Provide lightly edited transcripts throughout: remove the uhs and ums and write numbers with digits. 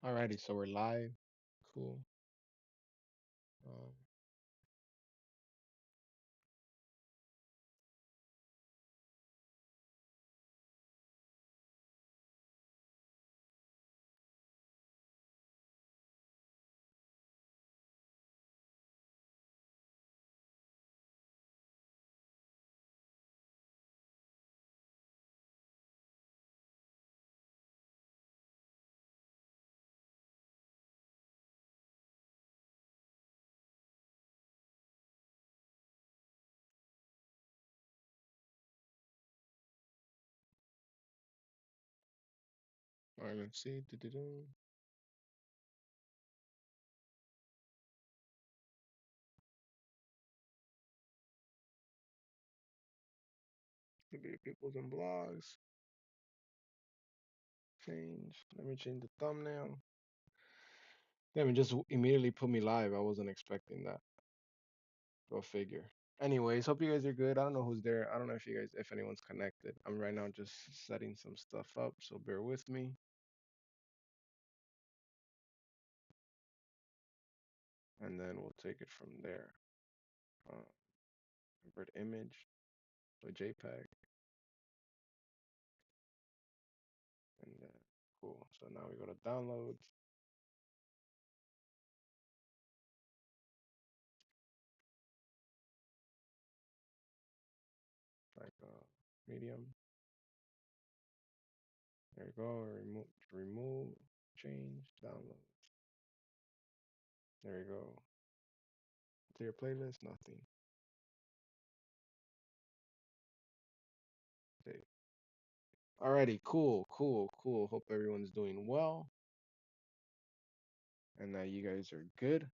Alrighty, so we're live. Cool. Um, all right, let's see. Do-do-do. Maybe people's and blogs. Change. Let me change the thumbnail. Damn, it just immediately put me live. I wasn't expecting that. Go figure. Anyways, hope you guys are good. I don't know who's there. I don't know if you guys, if anyone's connected. I'm right now just setting some stuff up, so bear with me, and then we'll take it from there. Uh, Convert image to a JPEG, and then cool. So now we go to downloads, like medium. There you go. Remove, change, download. There you go. To your playlist, nothing. Save. Alrighty, cool, cool, cool. Hope everyone's doing well and that you guys are good.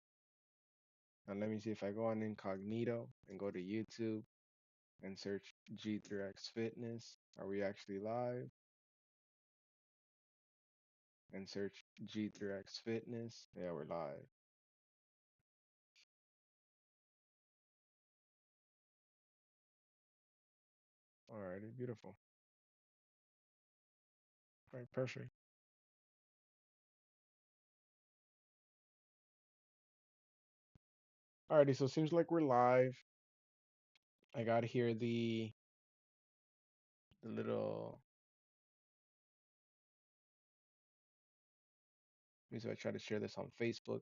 Now let me see if I go on incognito and go to YouTube and search G3X Fitness. Are we actually live? And search G3X Fitness. Yeah, we're live. Alrighty, beautiful. All right, perfect. Alrighty, so it seems like we're live. I got here the little. Let me see if I try to share this on Facebook.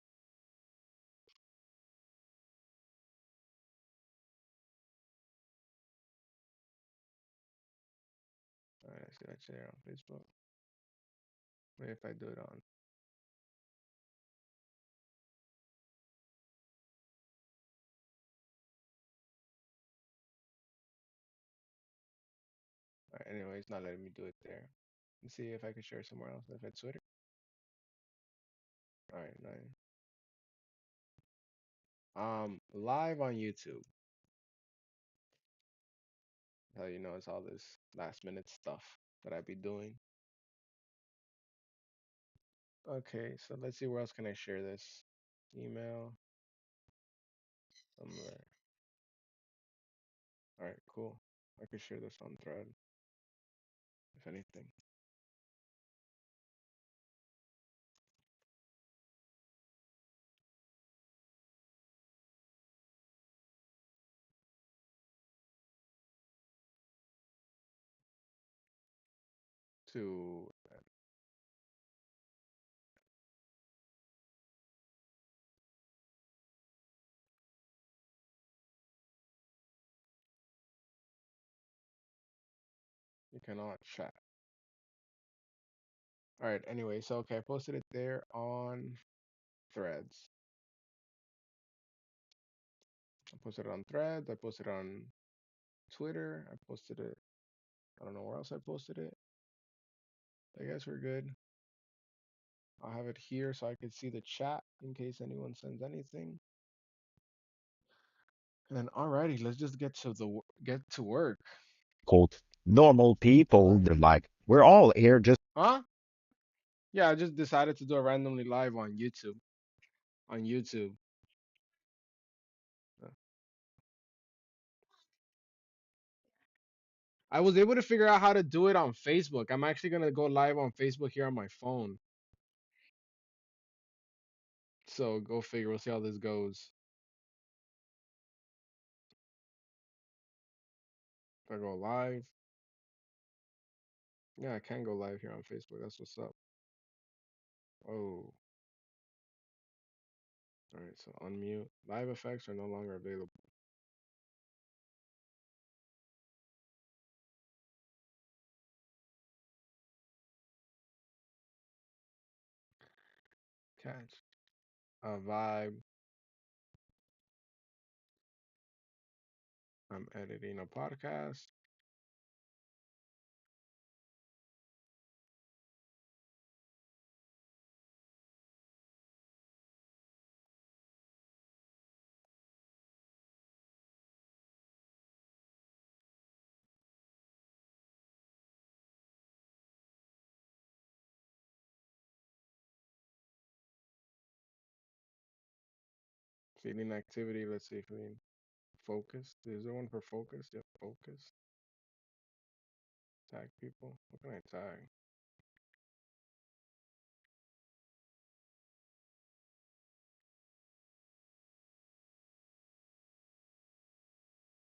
All right, let's see if I share on Facebook. Maybe if I do it on. All right, anyway, it's not letting me do it there. Let's see if I can share somewhere else. If it's Twitter. All right, nice. Live on YouTube. How you know it's all this last minute stuff that I be doing. Okay, so let's see where else can I share this. Email somewhere. All right, cool. I could share this on Thread, if anything. To you cannot chat. All right, anyway, so okay, I posted it there on Threads. I posted it on Threads. I posted it on Twitter. I posted it. I don't know where else I posted it. I guess we're good. I'll have it here so I can see the chat in case anyone sends anything. And alrighty, let's just get to work. Quote, normal people. They're like, we're all here just Huh? Yeah, I just decided to do it randomly live on YouTube. On YouTube. Uh, I was able to figure out how to do it on Facebook. I'm actually gonna go live on Facebook here on my phone. So go figure. We'll see how this goes. If I go live, yeah, I can go live here on Facebook. That's what's up. Oh, all right. So unmute. Live effects are no longer available. Catch. Vibe. I'm editing a podcast. Feeding activity. Let's see if we can focus. Is there one for focus? Yeah, focus. Tag people. What can I tag?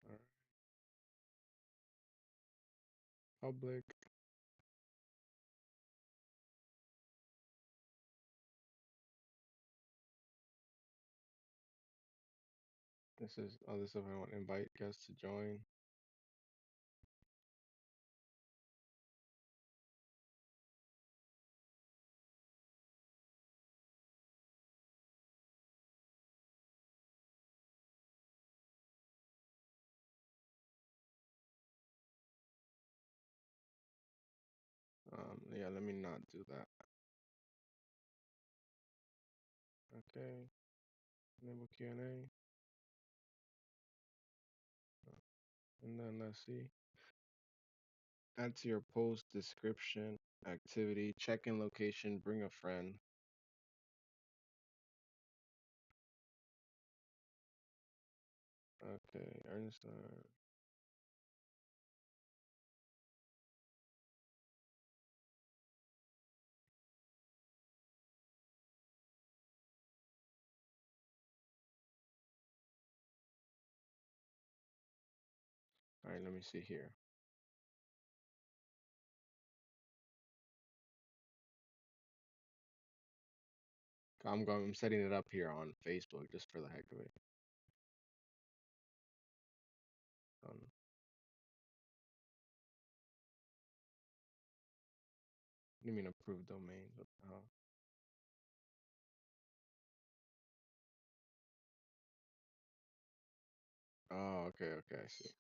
All right. Public. This is other stuff I want to invite guests to join. Yeah, let me not do that. Okay. Enable Q&A. And then let's see. Add to your post description, activity, check-in location, bring a friend. Okay, Ernest. All right, let me see here. I'm setting it up here on Facebook just for the heck of it. Um, you mean approved domains? What the hell? Oh, okay, okay, I see.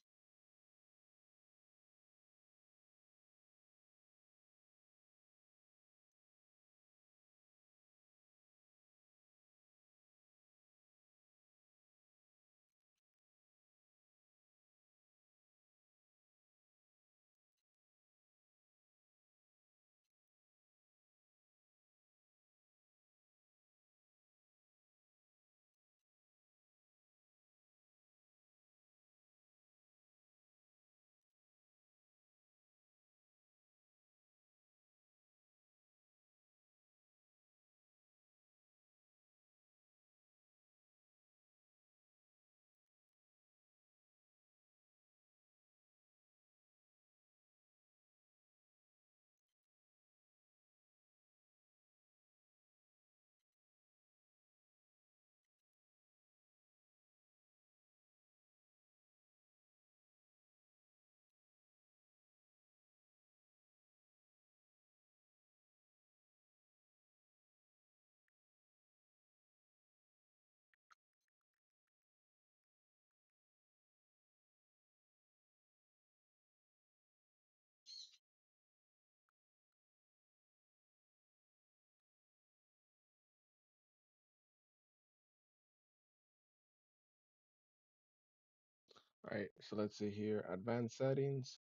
All right, so let's see here. Advanced settings.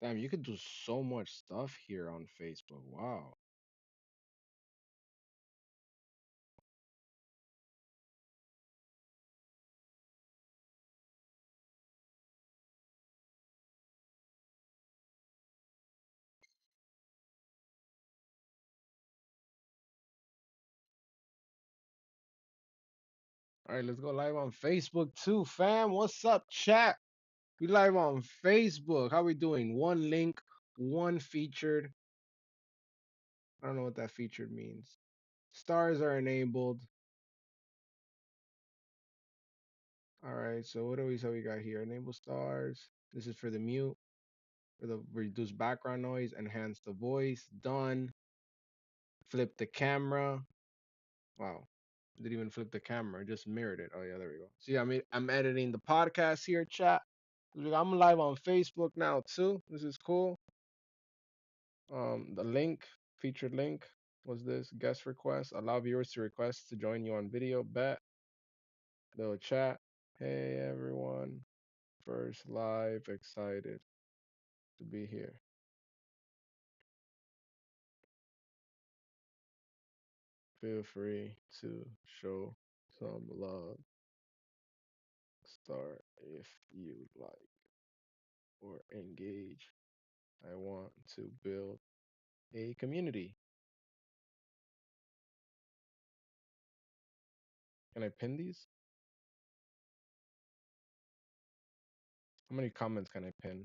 Damn, you could do so much stuff here on Facebook. Wow. All right, let's go live on Facebook too, fam. What's up, chat? We live on Facebook. How we doing? One link, one featured. I don't know what that featured means. Stars are enabled. All right, so what do we got here? Enable stars. This is for the mute, for the reduce background noise, enhance the voice. Done. Flip the camera. Wow. Didn't even flip the camera, just mirrored it. Oh yeah, there we go. See, I'm editing the podcast here, chat. I'm live on Facebook now too. This is cool. The link, featured link was this guest request. Allow viewers to request to join you on video. Bet. Little chat. Hey everyone. First live, excited to be here. Feel free to show some love. Start if you like or engage. I want to build a community. Can I pin these? How many comments can I pin?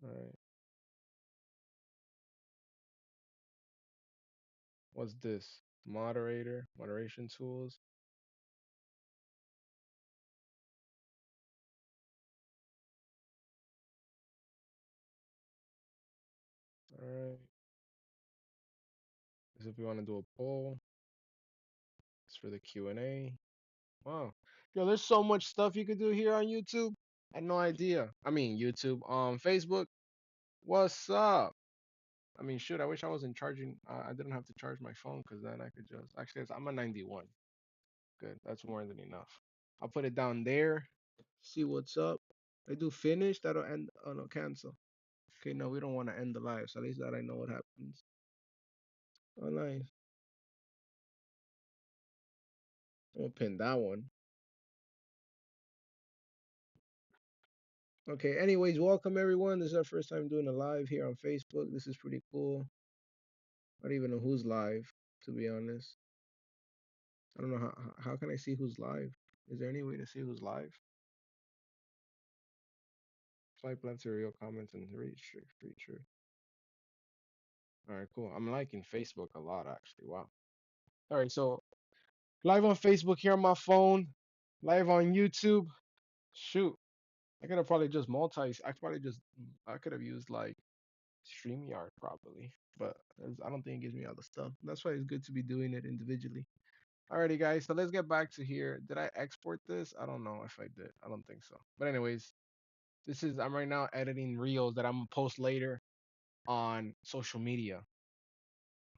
All right. What's this? Moderator, moderation tools. All right. This if we want to do a poll. It's for the Q&A. Wow. Yo, there's so much stuff you could do here on YouTube. I had no idea. I mean, YouTube, Facebook. What's up? I mean, shoot, I wish I wasn't charging. I didn't have to charge my phone because then I could just. Actually, I'm a 91. Good. That's more than enough. I'll put it down there. See what's up. I do finish. That'll end. Oh, no, cancel. Okay, no, we don't want to end the live. So at least that I know what happens. Oh, nice. I'm going to pin that one. Okay, anyways, welcome everyone. This is our first time doing a live here on Facebook. This is pretty cool. I don't even know who's live, to be honest. I don't know how can I see who's live? Is there any way to see who's live? Swipe left to real comments and reach feature. All right, cool. I'm liking Facebook a lot actually. Wow. All right, so live on Facebook here on my phone, live on YouTube. Shoot, I could have probably just I could have used like StreamYard probably, but I don't think it gives me all the stuff. That's why it's good to be doing it individually. Alrighty, guys, so let's get back to here. Did I export this? I don't know if I did. I don't think so. But anyways, I'm right now editing reels that I'm gonna post later on social media.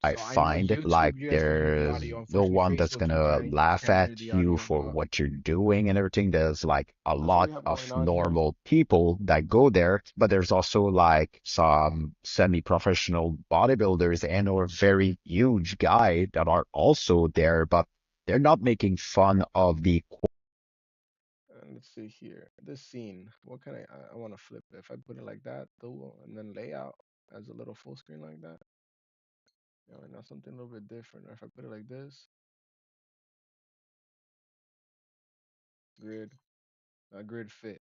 I So I know find YouTube, like you guys can hear the audio. there's no Unfortunately, one that's Facebook, gonna you laugh can't hear at the you audio, for but what you're doing and everything. There's like a that's what lot we have going of on here. normal people that go there, but there's also like some semi-professional bodybuilders and or very huge guy that are also there, but they're not making fun of the Let's see here. This scene, what can I want to flip it. If I put it like that, though, and then layout as a little full screen like that. You know, now something a little bit different. Or if I put it like this, grid, grid fit.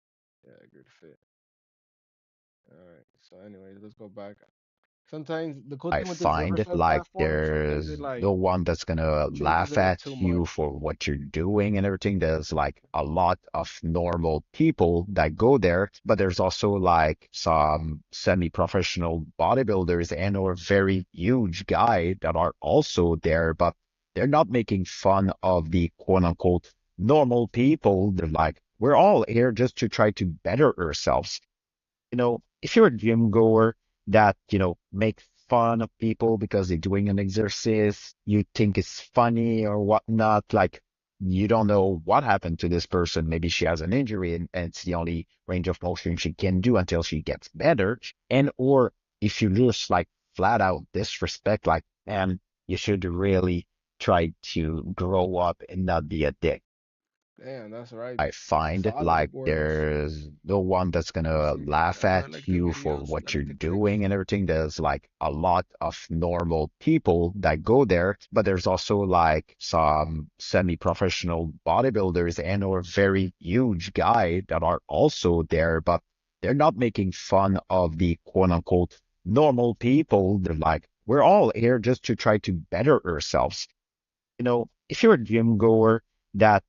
Yeah, grid fit. All right. So, anyways, let's go back. Sometimes the cool I thing with the find Zeverflip like platform, sometimes it there's like no one that's gonna changes laugh it at too much. you for what you're doing and everything. There's like a lot of normal people that go there, but there's also like some semi-professional bodybuilders and or very huge guy that are also there, but they're not making fun of the quote unquote normal people. They're like, we're all here just to try to better ourselves. If you're a gym goer that, make fun of people because they're doing an exercise, you think it's funny or whatnot, like you don't know what happened to this person. Maybe she has an injury and it's the only range of motion she can do until she gets better. And or if you just like flat out disrespect, like, man, you should really try to grow up and not be a dick. Damn, that's right. I find Solid like words. there's no one that's gonna Sí, laugh dale, at dale click you ahí for a su what you're dale click. doing and everything. There's like a lot of normal people that go there, but there's also like some semi-professional bodybuilders and or very huge guy that are also there, but they're not making fun of the quote unquote normal people. They're like, we're all here just to try to better ourselves. If you're a gym goer that,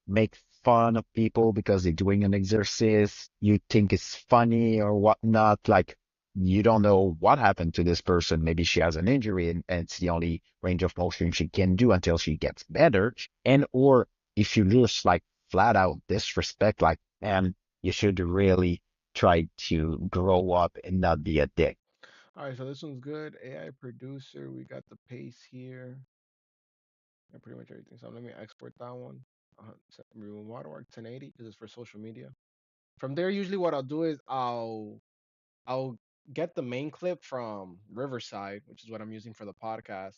makes fun of people because they're doing an exercise, you think it's funny or whatnot, like you don't know what happened to this person. Maybe she has an injury and it's the only range of motion she can do until she gets better. And or if you just like flat out disrespect, like, man, you should really try to grow up and not be a dick. All right, so this one's good. AI producer. We got the pace here. And pretty much everything. So let me export that one. Remove watermark 1080 because it's for social media. From there, usually what I'll do is I'll get the main clip from Riverside, which is what I'm using for the podcast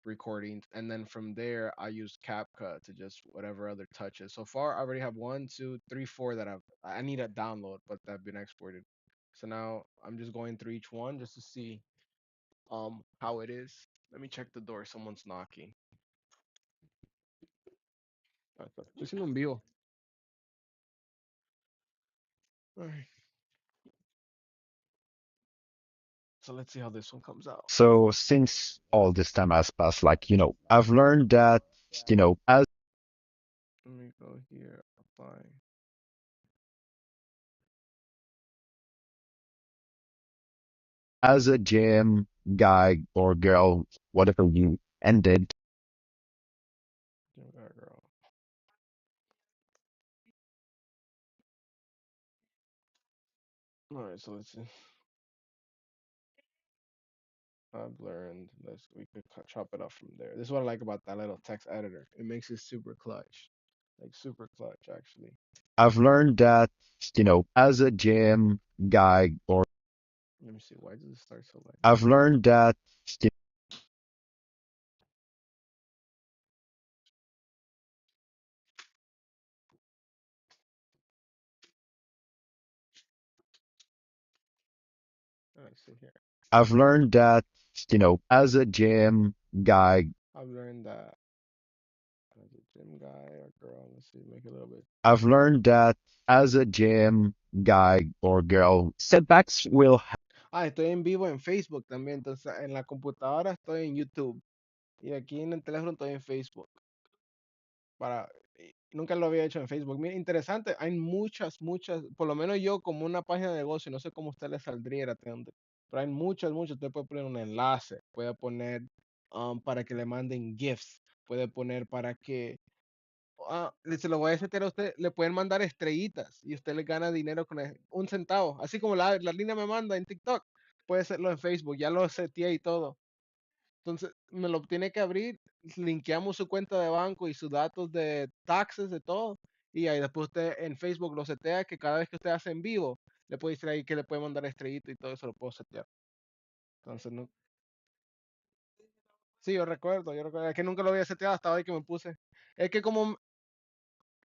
recordings, and then from there I use CapCut to just whatever other touches. So far, I already have one, two, three, four that I need to download, but that have been exported. So now I'm just going through each one just to see how it is. Let me check the door. Someone's knocking. Estoy haciendo un vivo. All right. So let's see how this one comes out. So since all this time has passed, like, I've learned that, as Let me go here. Apply. a gym guy or girl, whatever you ended, Give that girl. All right. So let's see. I've learned. We could chop it up from there. This is what I like about that little text editor. It makes it super clutch, like super clutch actually. I've learned that, as a gym guy or Let me see. Why does it start so late? I've learned that, you Let's see here. I've learned that, as a gym guy, I've learned that as a gym guy or girl. Let's see. Make it a little bit. I've learned that as a gym guy or girl, setbacks will Ah, estoy en vivo en Facebook también. Entonces en la computadora estoy en YouTube y aquí en el teléfono estoy en Facebook. Para Nunca lo había hecho en Facebook. Mira, interesante, hay muchas, por lo menos yo como una página de negocio, no sé cómo a usted le saldría, pero hay muchas. Usted puede poner un enlace, puede poner para que le manden GIFs, puede poner para que, se lo voy a decir a usted, le pueden mandar estrellitas y usted le gana dinero con un centavo, así como la línea me manda en TikTok, puede hacerlo en Facebook, ya lo seteé y todo. Entonces, me lo tiene que abrir, linkeamos su cuenta de banco y sus datos de taxes, de todo. Y ahí después usted en Facebook lo setea que cada vez que usted hace en vivo, le puede decir ahí que le puede mandar estrellita y todo eso lo puedo setear. Entonces, no. Sí, yo recuerdo, es que nunca lo había seteado hasta hoy que me puse. Es que como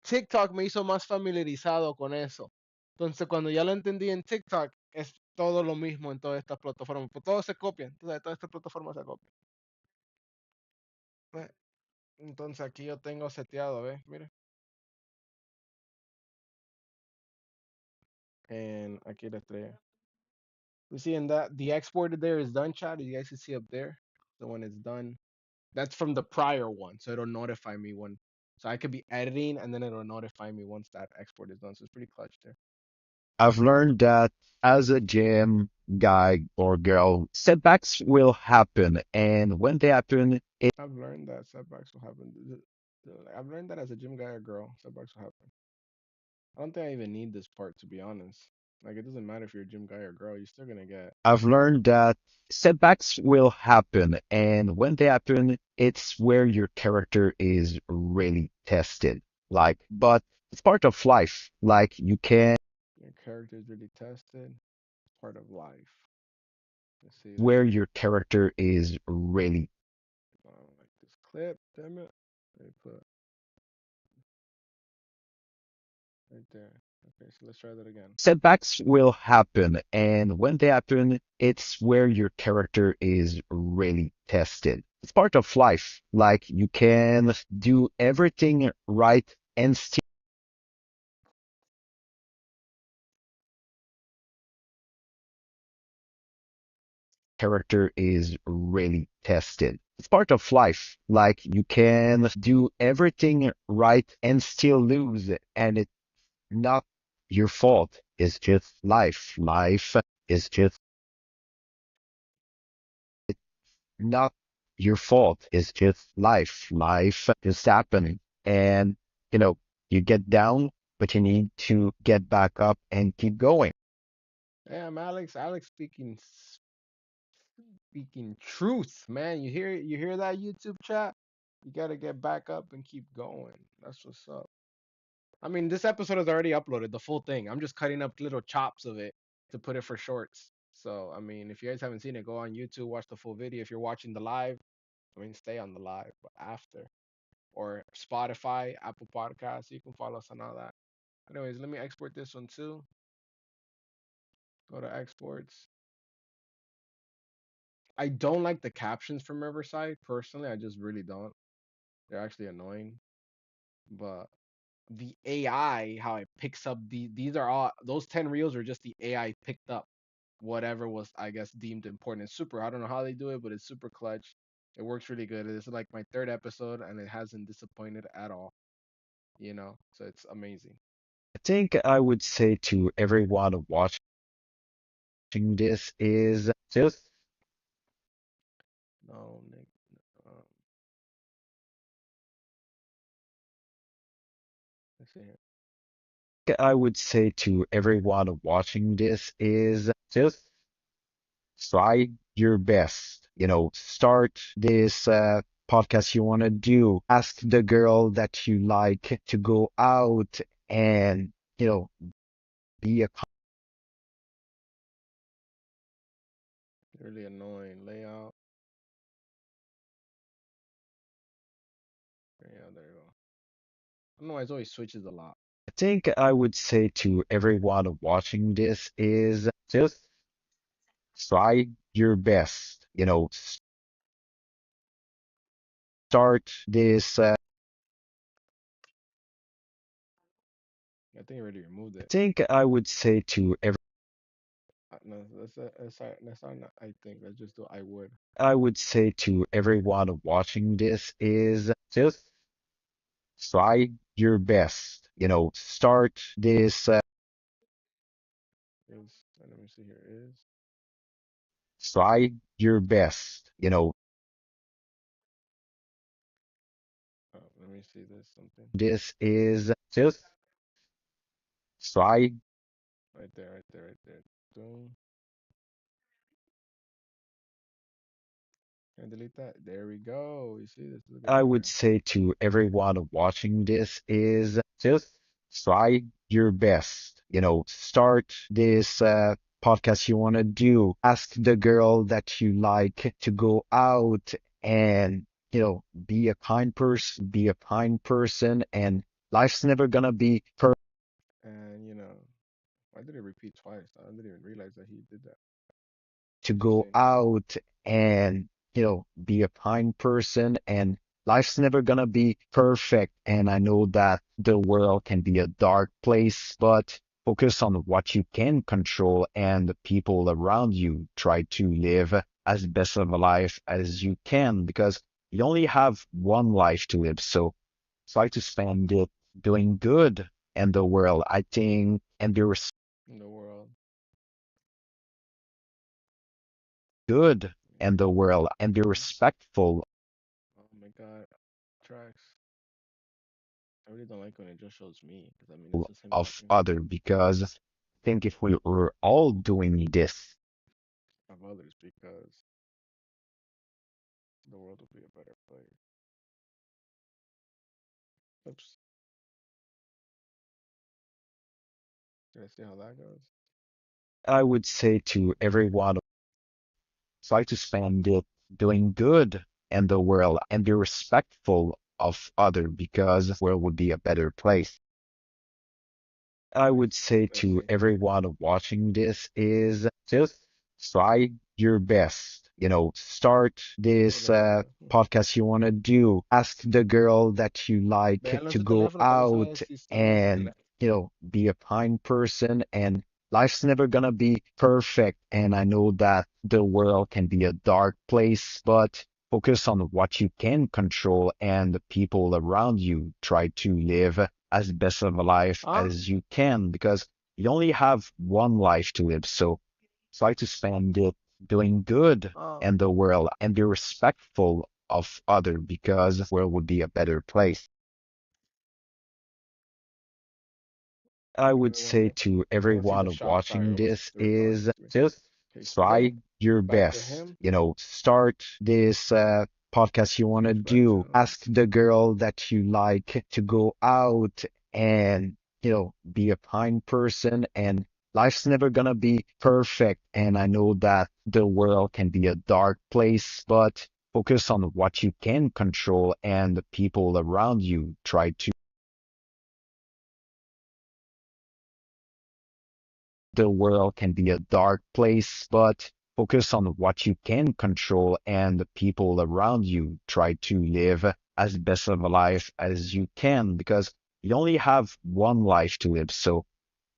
TikTok me hizo más familiarizado con eso. Entonces, cuando ya lo entendí en TikTok, es todo lo mismo en todas estas plataformas. Pues todo se copia. Entonces, todas estas plataformas se copian. Eh, Entonces, aquí yo tengo seteado, ¿ves? Mire. And aquí la estrella. You see, and that the export there is done, chat. You guys can see up there. So when it's done, that's from the prior one. So it'll notify me when. So I could be editing, and then it'll notify me once that export is done. So it's pretty clutch there. I've learned that as a gym guy or girl, setbacks will happen. And when they happen, I've learned that setbacks will happen. I've learned that as a gym guy or girl, setbacks will happen. I don't think I even need this part to be honest. Like it doesn't matter if you're a gym guy or girl, you're still gonna get. I've learned that setbacks will happen. And when they happen, it's where your character is really tested. But it's part of life. Like you can, Your character is really tested. Part of life. Let's see where there. your character is really Like this clip, damn it. They put Right there. Okay, so let's try that again. Setbacks will happen, and when they happen, it's where your character is really tested. It's part of life. Like you can do everything right and still character is really tested. It's part of life. Like you can do everything right and still lose, and it's not your fault. It's just life. Life is just not your fault. It's just life. Life just happening. And, you know, you get down, but you need to get back up and keep going. Damn, Alex. Alex speaking truth, man. You hear that YouTube chat? You gotta get back up and keep going. That's what's up. I mean, this episode is already uploaded, the full thing. I'm just cutting up little chops of it to put it for shorts. So, I mean, if you guys haven't seen it, go on YouTube, watch the full video. If you're watching the live, I mean, stay on the live, but after. Or Spotify, Apple Podcasts, you can follow us on all that. Anyways, let me export this one too. Go to exports. I don't like the captions from Riverside personally. I just really don't. They're actually annoying. But the AI, how it picks up these are all those 10 reels are just the AI picked up whatever was I guess deemed important. It's super. I don't know how they do it, but it's super clutch. It works really good. It's like my third episode and it hasn't disappointed at all. So it's amazing. I think I would say to everyone watching this is just No, Nick. Um, let's see here. I would say to everyone watching this is just try your best. Start this podcast you want to do. Ask the girl that you like to go out and, be a Really annoying layout. Yeah, there you go. I don't know why it always switches a lot. I think I would say to everyone watching this is just try your best. Start this. I think I already removed I it. think I would say to No, that's not. I think let's just do. I would. I would say to everyone watching this is just try your best. Start this. Is let me see here. Is Try your best. let me see this something This is just try. right there, right there, right there. Boom. Can I delete that? There we go. You see this? Look at I right would here. say to everyone watching this is just try your best. Start this podcast you want to do. Ask the girl that you like to go out and, be a kind person, and life's never gonna be perfect And why did it repeat twice? I didn't even realize that he did that. to Let's go see. out and, be a kind person, and life's never gonna be perfect. And I know that the world can be a dark place, but focus on what you can control and the people around you. Try to live as best of a life as you can because you only have one life to live. So try to spend it doing good in the world, I think, and be In the world. good Yeah. in the world and be respectful Oh my God. Tracks. I really don't like when it just shows me because I mean it's just him of talking other because I think if we were all doing this, of others because the world will be a better place. Oops. Did I see how that goes? I would say to everyone, try to spend it doing good in the world and be respectful of other because the world would be a better place. I would say Let's to see. everyone watching this is just try your best. Start Look this at this. podcast you want to do. Ask the girl that you like Véanlo en to su go teléfono para no saber out si están en su and, teléfono. be a kind person. And life's never gonna be perfect. And I know that the world can be a dark place, but focus on what you can control and the people around you. Try to live as best of a life Ah, as you can because you only have one life to live. So try to spend it doing good ah. in the world and be respectful of other because the world would be a better place. I Look at would everyone say here. to I want to see the everyone shots. Sorry, watching it was this they were talking is to me. just Okay, try still your back to best. him. Start this podcast you want to do. Reflection. Ask the girl that you like to go out and, be a kind person. And life's never gonna be perfect. And I know that the world can be a dark place, but focus on what you can control and the people around you. Try to the world can be a dark place, but focus on what you can control and the people around you. Try to live as best of a life as you can because you only have one life to live. So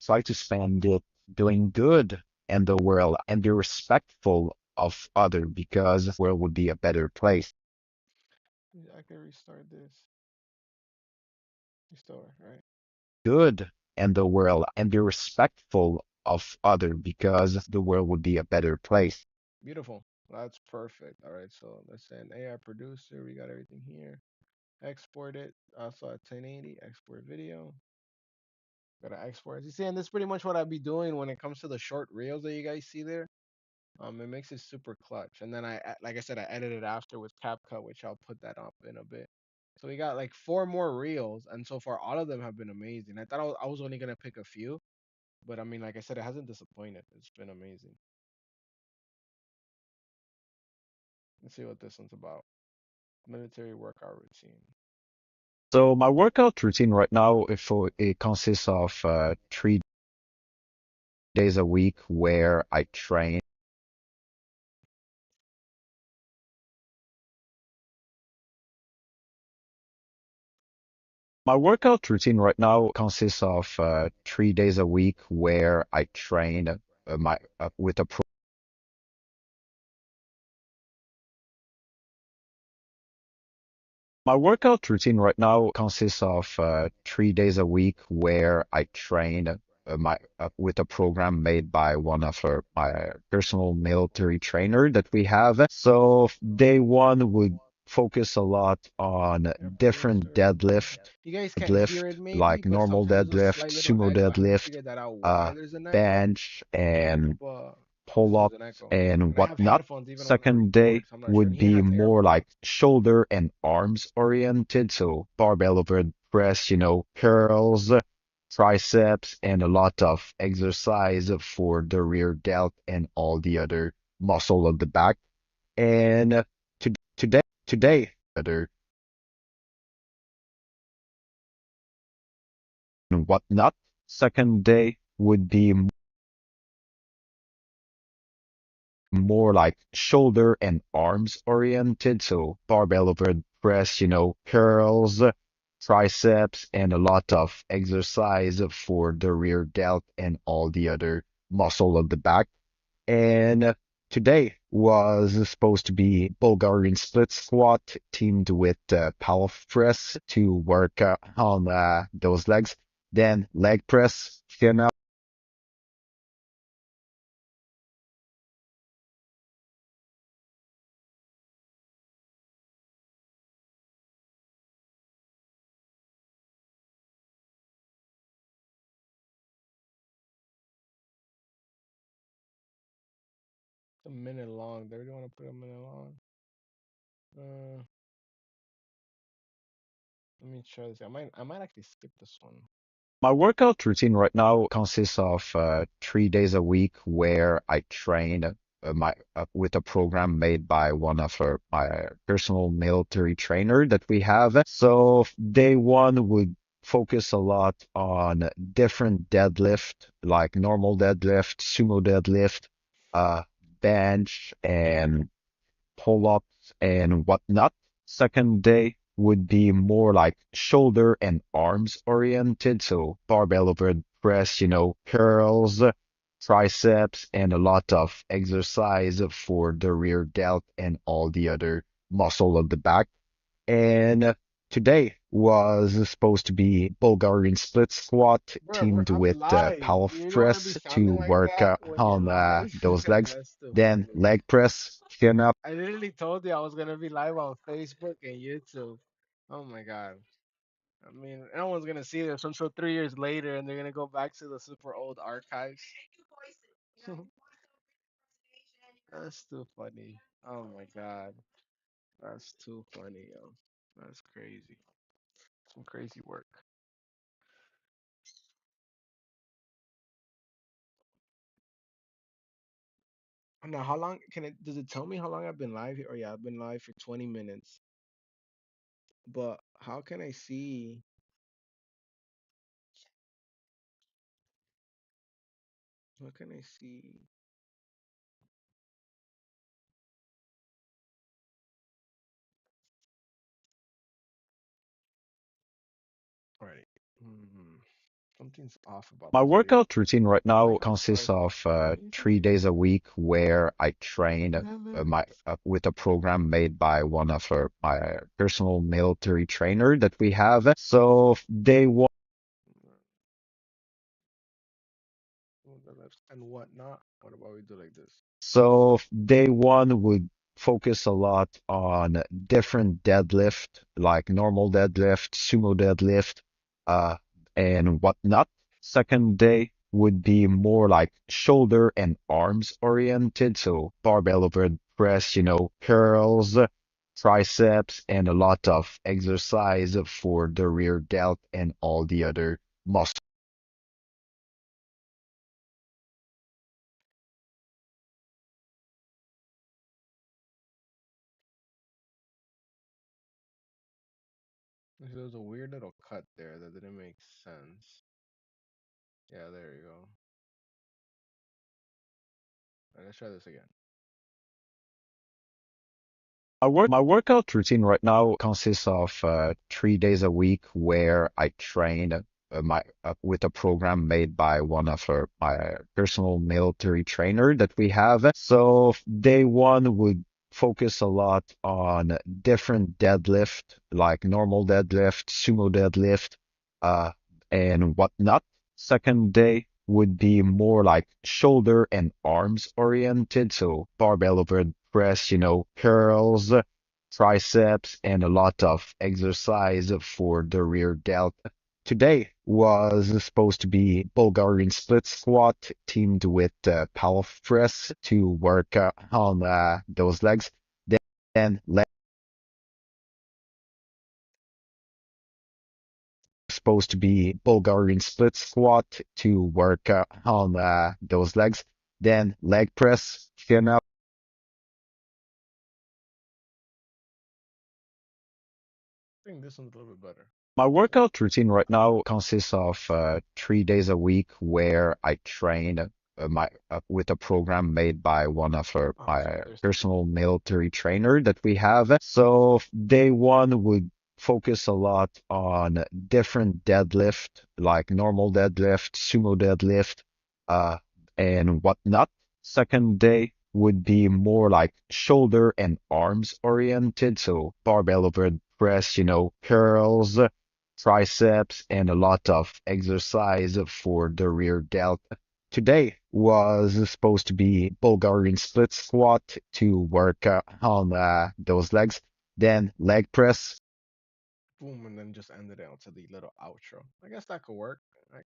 try to spend it doing good in the world and be respectful of other because the world would be a better place. I can restart this. Restore, right? Good in the world and be respectful of other because the world would be a better place. Beautiful. That's perfect. All right, so let's say an AI producer. We got everything here. Export it. Also at 1080. Export video. Gotta export it. You see, and this is pretty much what I'd be doing when it comes to the short reels that you guys see there. It makes it super clutch. And then like I said, I edited after with CapCut, which I'll put that up in a bit. So we got like four more reels, and so far all of them have been amazing. I thought I was only gonna pick a few, but I mean, like I said, it hasn't disappointed. It's been amazing. Let's see what this one's about. Military workout routine. So my workout routine right now, if it consists of 3 days a week where I train. My workout routine right now consists of 3 days a week where I train my with a pro. My workout routine right now consists of 3 days a week where I train my with a program made by one of my personal military trainer that we have. So day one would focus a lot on AI different producer. deadlift, You guys can't hear deadlift it maybe, like but normal sometimes there's a deadlift, slight little sumo echo. I haven't deadlift, figured that out why uh, there's an echo, bench, and but this is an pull-ups echo. and And I have whatnot. headphones even when I Second day record, so I'm not sure. And would he be has more like AirPods. shoulder and arms oriented. So barbell overhead press, curls, triceps, and a lot of exercise for the rear delt and all the other muscle of the back. And today, other and whatnot. Second day would be more like shoulder and arms oriented. So barbell overhead press, curls, triceps, and a lot of exercise for the rear delt and all the other muscle of the back. And today was supposed to be Bulgarian split squat teamed with power press to work on those legs. Then leg press, chin up. It's a minute long. They really want to put a minute long. Uh, Let me try this. I might actually skip this one. My workout routine right now consists of 3 days a week where I train with a program made by one of my personal military trainer that we have. So day one would focus a lot on different deadlift, like normal deadlift, sumo deadlift, uh, bench, and pull-ups and whatnot. Second day would be more like shoulder and arms oriented, so barbell overhead press, curls, triceps, and a lot of exercise for the rear delt and all the other muscle of the back. And today was supposed to be Bulgarian split squat Bro, teamed I'm with live. power You don't want to be press to sounding like work that when you're on live. those legs. That's too Then funny. leg press, chin up. I literally told you I was gonna be live on Facebook and YouTube. Oh my god. I mean, no one's gonna see this until 3 years later, and they're gonna go back to the super old archives. That's too funny. Oh my god. That's too funny, yo. That's crazy. Some crazy work. Now, how long can it? Does it tell me how long I've been live here? Oh yeah, I've been live for 20 minutes. But how can I see? How can I see? Alright. Hmm. Something's off about My this video. workout routine right now Why? consists Alright. of Let me see. 3 days a week where I train Seven. with a program made by one of my personal military trainer that we have. So day one. And whatnot. What about we do like this? So day one would focus a lot on different deadlift, like normal deadlift, sumo deadlift, uh, and whatnot. Second day would be more like shoulder and arms oriented, so barbell overhead press, curls, triceps, and a lot of exercise for the rear delt and all the other muscles. There was a weird little cut there that didn't make sense. Yeah, there you go. Alright, let's try this again. My workout routine right now consists of 3 days a week where I train with a program made by one of my personal military trainer that we have. So day one would focus a lot on different deadlift, like normal deadlift, sumo deadlift, uh, and whatnot. Second day would be more like shoulder and arms oriented, so barbell overhead press, curls, triceps, and a lot of exercise for the rear delt. Today was supposed to be Bulgarian split squat teamed with power press to work on those legs. Then supposed to be Bulgarian split squat to work on those legs. Then leg press, chin up. I think this one's a little bit better. My workout routine right now consists of 3 days a week where I train with a program made by one of Oh, I'm so my thirsty. personal military trainer that we have. So day one would focus a lot on different deadlift, like normal deadlift, sumo deadlift, uh, and whatnot. Second day would be more like shoulder and arms oriented, so barbell overhead press, curls, triceps, and a lot of exercise for the rear delt. Today was supposed to be Bulgarian split squat to work on those legs. Then leg press. Boom, and then just ended it onto the little outro. I guess that could work. I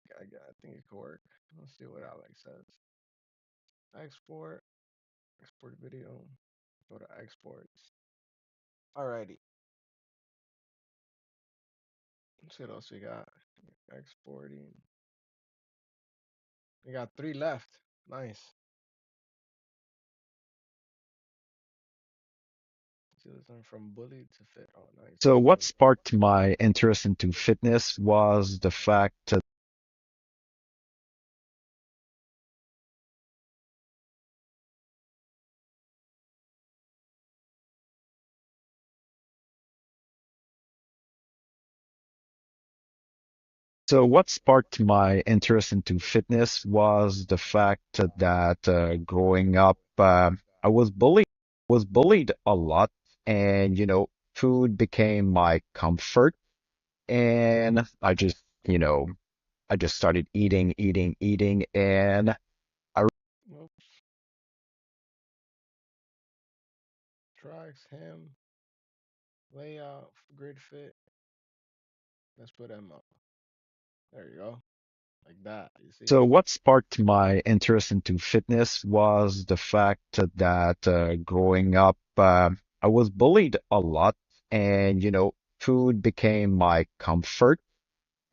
think it could work. Let's see what Alex says. Export, export video. Go to exports. Alrighty. Let's see what else we got. Exporting. We got three left. Nice. went from bullied to fit. Oh, nice. So That's what good. sparked my interest into fitness was the fact that so what sparked my interest into fitness was the fact that growing up, was bullied a lot, and food became my comfort, and I just started eating, eating, eating, and I Nope. Tracks, him, layout, grid fit. Let's put them up. There you go. Like that. You see? So what sparked my interest into fitness was the fact that growing up, I was bullied a lot, and food became my comfort,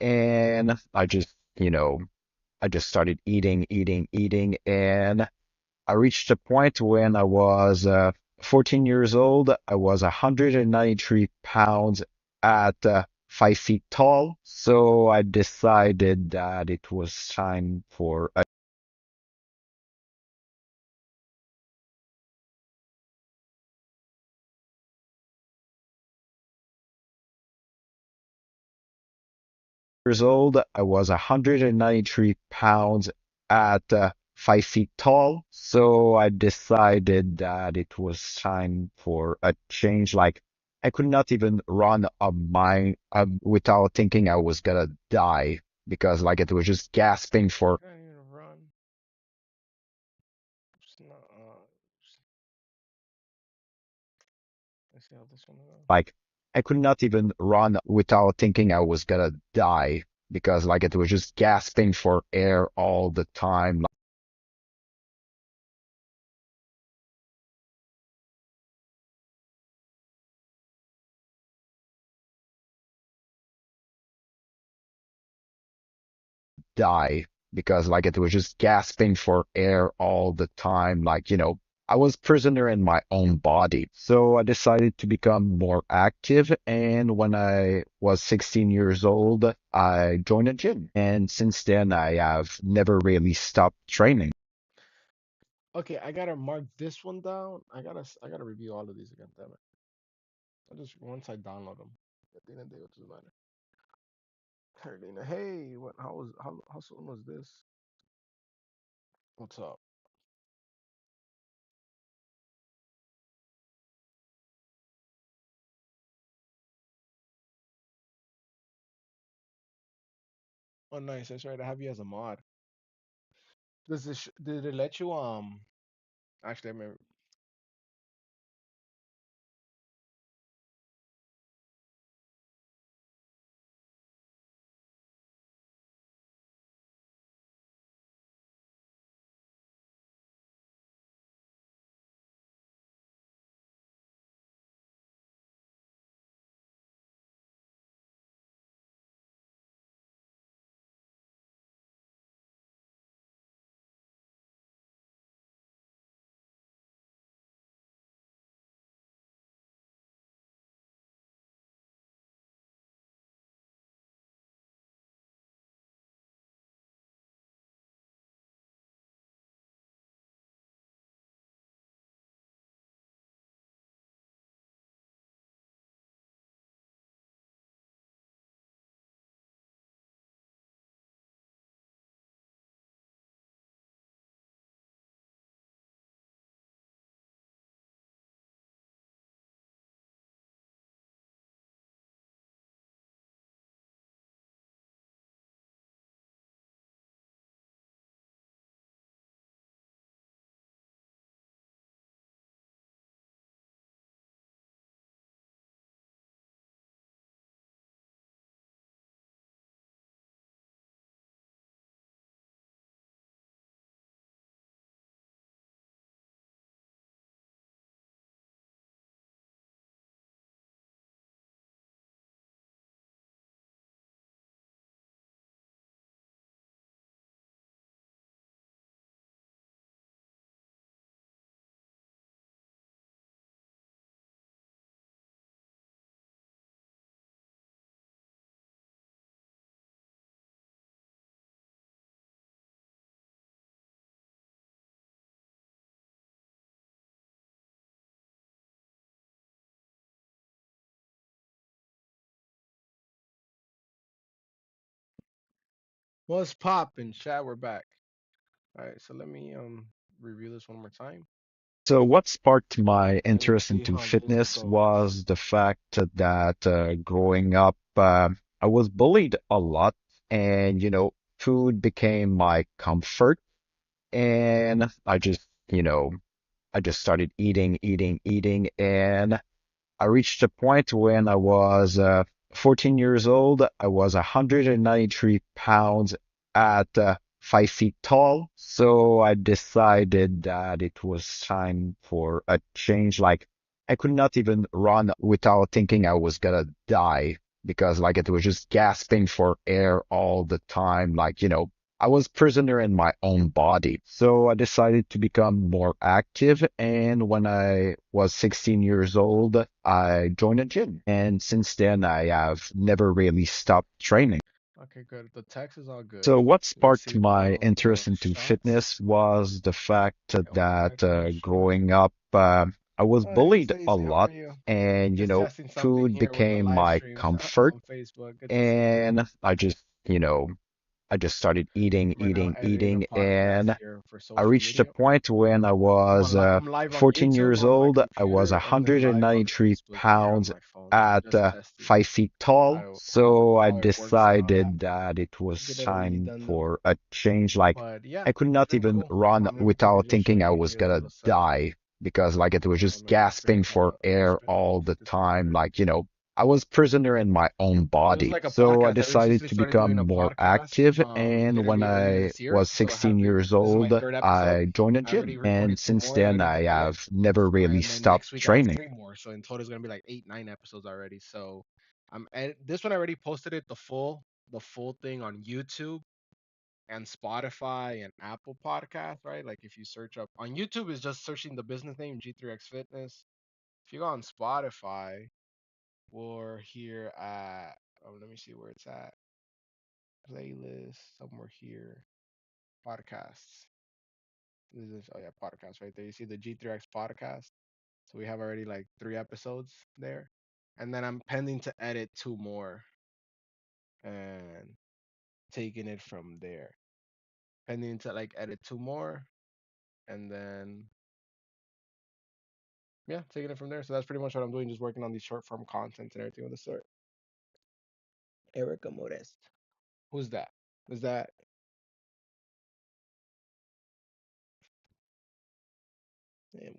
and I just started eating, eating, eating, and I reached a point when I was 14 years old. I was 193 pounds at 5 feet tall. So I decided that it was time for a years old. I was 193 pounds at 5 feet tall. So I decided that it was time for a change. Like I could not even run a mile without thinking I was gonna die because like it was just gasping for I need to run. Just not, let's see how this one goes. like I could not even run without thinking I was gonna die because like it was just gasping for air all the time. Die because like it was just gasping for air all the time. I was prisoner in my own body. So I decided to become more active. And when I was 16 years old, I joined a gym. And since then, I have never really stopped training. Okay, I gotta mark this one down. I gotta review all of these again. Damn it. I just once I download them. At the end of the day, what does it matter? Carolina, hey, what? How soon was this? What's up? Oh, nice. That's right. I have you as a mod. Did it let you Actually, I remember. What's poppin', chat? We're back. All right, so let me review this one more time. So, what sparked my Let me interest see into how this fitness goes. was the fact that growing up, I was bullied a lot, and food became my comfort, and I just started eating, eating, eating, and I reached a point when I was 14 years old. I was 193 pounds at 5 feet tall. So I decided that it was time for a change. Like, I could not even run without thinking I was gonna die because, like, it was just gasping for air all the time. Like, I was prisoner in my own body. So I decided to become more active. And when I was 16 years old, I joined a gym. And since then, I have never really stopped training. Okay, good. The text is all good. So what Let's sparked see my about the interest into shots. fitness was the fact Okay, one that second, chat. growing up, I was Hi, bullied a Stacy. How are lot. you? And, Just testing something food here with the became live my streams comfort. on Facebook. Good to see you. And I just started eating, I'm right now eating, editing a eating, podcast and here for I social reached a media. point when I was I'm live on 14 YouTube years on my old. I was computer and then live on 193 Facebook here on pounds my phone. So at just testing 5 feet tall. how So I it works and all that. decided that it was Get it already time done though. for a change. Like, But yeah, I could not pretty even cool. run I'm gonna quickly without just show thinking I you was here the gonna little setup. die because, like, it was just Let me gasping fix for the air spin. all See the if this looks time. better. Like, I was prisoner in my own It was body. like a So I podcast. I decided recently to started doing become a more podcast. active. And when Literally earlier I this year. was So 16 years this is my old, third episode. I joined a I already gym. And recorded two since more that I then, need to I edit. have never really And then stopped next week I have training. three more. So in total it's gonna be like 8, 9 episodes already. So this one I already posted it the full thing on YouTube and Spotify and Apple Podcast, right? Like if you search up on YouTube is just searching the business name G3X Fitness. If you go on Spotify, we're here at let me see where it's at. Playlist somewhere here. Podcasts. This is oh yeah, podcast right there. You see the G3X podcast. So we have already like 3 episodes there. And then I'm pending to edit two more and taking it from there. Pending to like edit two more and then yeah, taking it from there. So that's pretty much what I'm doing, just working on these short form content and everything of the sort. Erica Modest. Who's that? Is that yeah,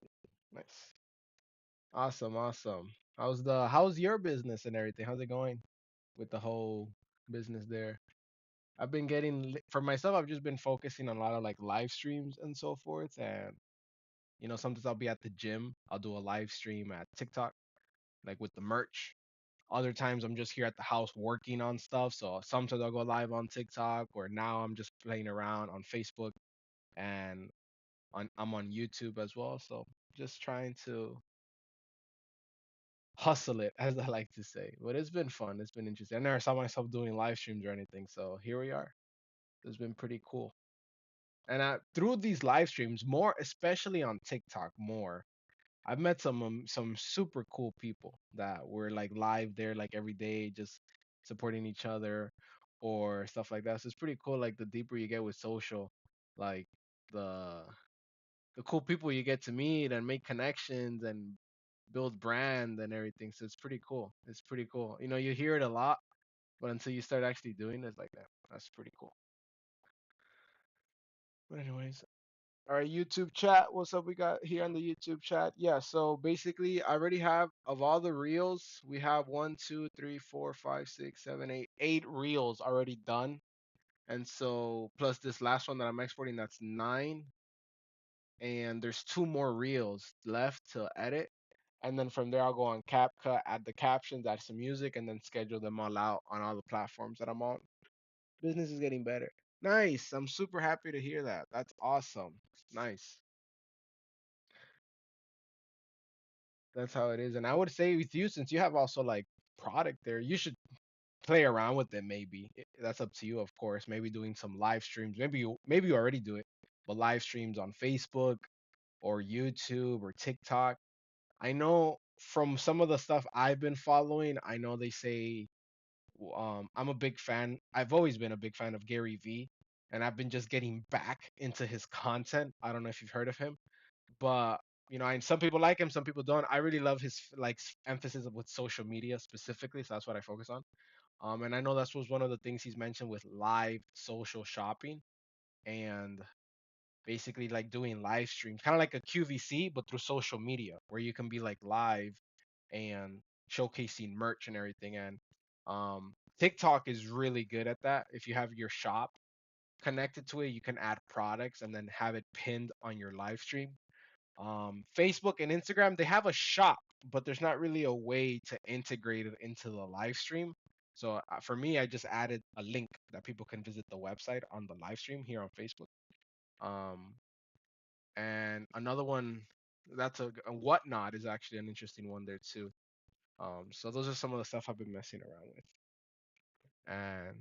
nice? Awesome, awesome. How's your business and everything? How's it going with the whole business there? I've been for myself. I've just been focusing on a lot of like live streams and so forth. And sometimes I'll be at the gym. I'll do a live stream at TikTok, like with the merch. Other times I'm just here at the house working on stuff. So sometimes I'll go live on TikTok, or now I'm just playing around on Facebook and I'm on YouTube as well. So just trying to hustle it, as I like to say. But it's been fun. It's been interesting. I never saw myself doing live streams or anything. So here we are. It's been pretty cool. And through these live streams, more especially on TikTok, more I've met some super cool people that were like live there like every day, just supporting each other or stuff like that. So it's pretty cool. Like the deeper you get with social, like the the cool people you get to meet and make connections and build brand and everything. So it's pretty cool. It's pretty cool. You hear it a lot, but until you start actually doing it, it's like that. That's pretty cool. But anyways, all right, YouTube chat. What's up? We got here on the YouTube chat. Yeah, so basically, I already have of all the reels, we have one, two, three, four, five, six, seven, eight reels already done. And so, plus this last one that I'm exporting, that's nine. And there's two more reels left to edit. And then from there, I'll go on CapCut, add the captions, add some music, and then schedule them all out on all the platforms that I'm on. Business is getting better. Nice. I'm super happy to hear that. That's awesome. Nice. That's how it is. And I would say with you, since you have also like product there, you should play around with it maybe. That's up to you, of course. Maybe doing some live streams. Maybe you already do it, but live streams on Facebook or YouTube or TikTok. I know from some of the stuff I've been following, I know they say I'm a big fan. I've always been a big fan of Gary Vee, and I've been just getting back into his content. I don't know if you've heard of him, but and some people like him, some people don't. I really love his like emphasis with social media specifically, so that's what I focus on. And I know that was one of the things he's mentioned with live social shopping and basically like doing live streams, kind of like a QVC, but through social media, where you can be like live and showcasing merch and everything. And TikTok is really good at that. If you have your shop connected to it, you can add products and then have it pinned on your live stream. Facebook and Instagram, they have a shop, but there's not really a way to integrate it into the live stream. So for me, I just added a link that people can visit the website on the live stream here on Facebook. Um, and another one that's a whatnot is actually an interesting one there too. So those are some of the stuff I've been messing around with and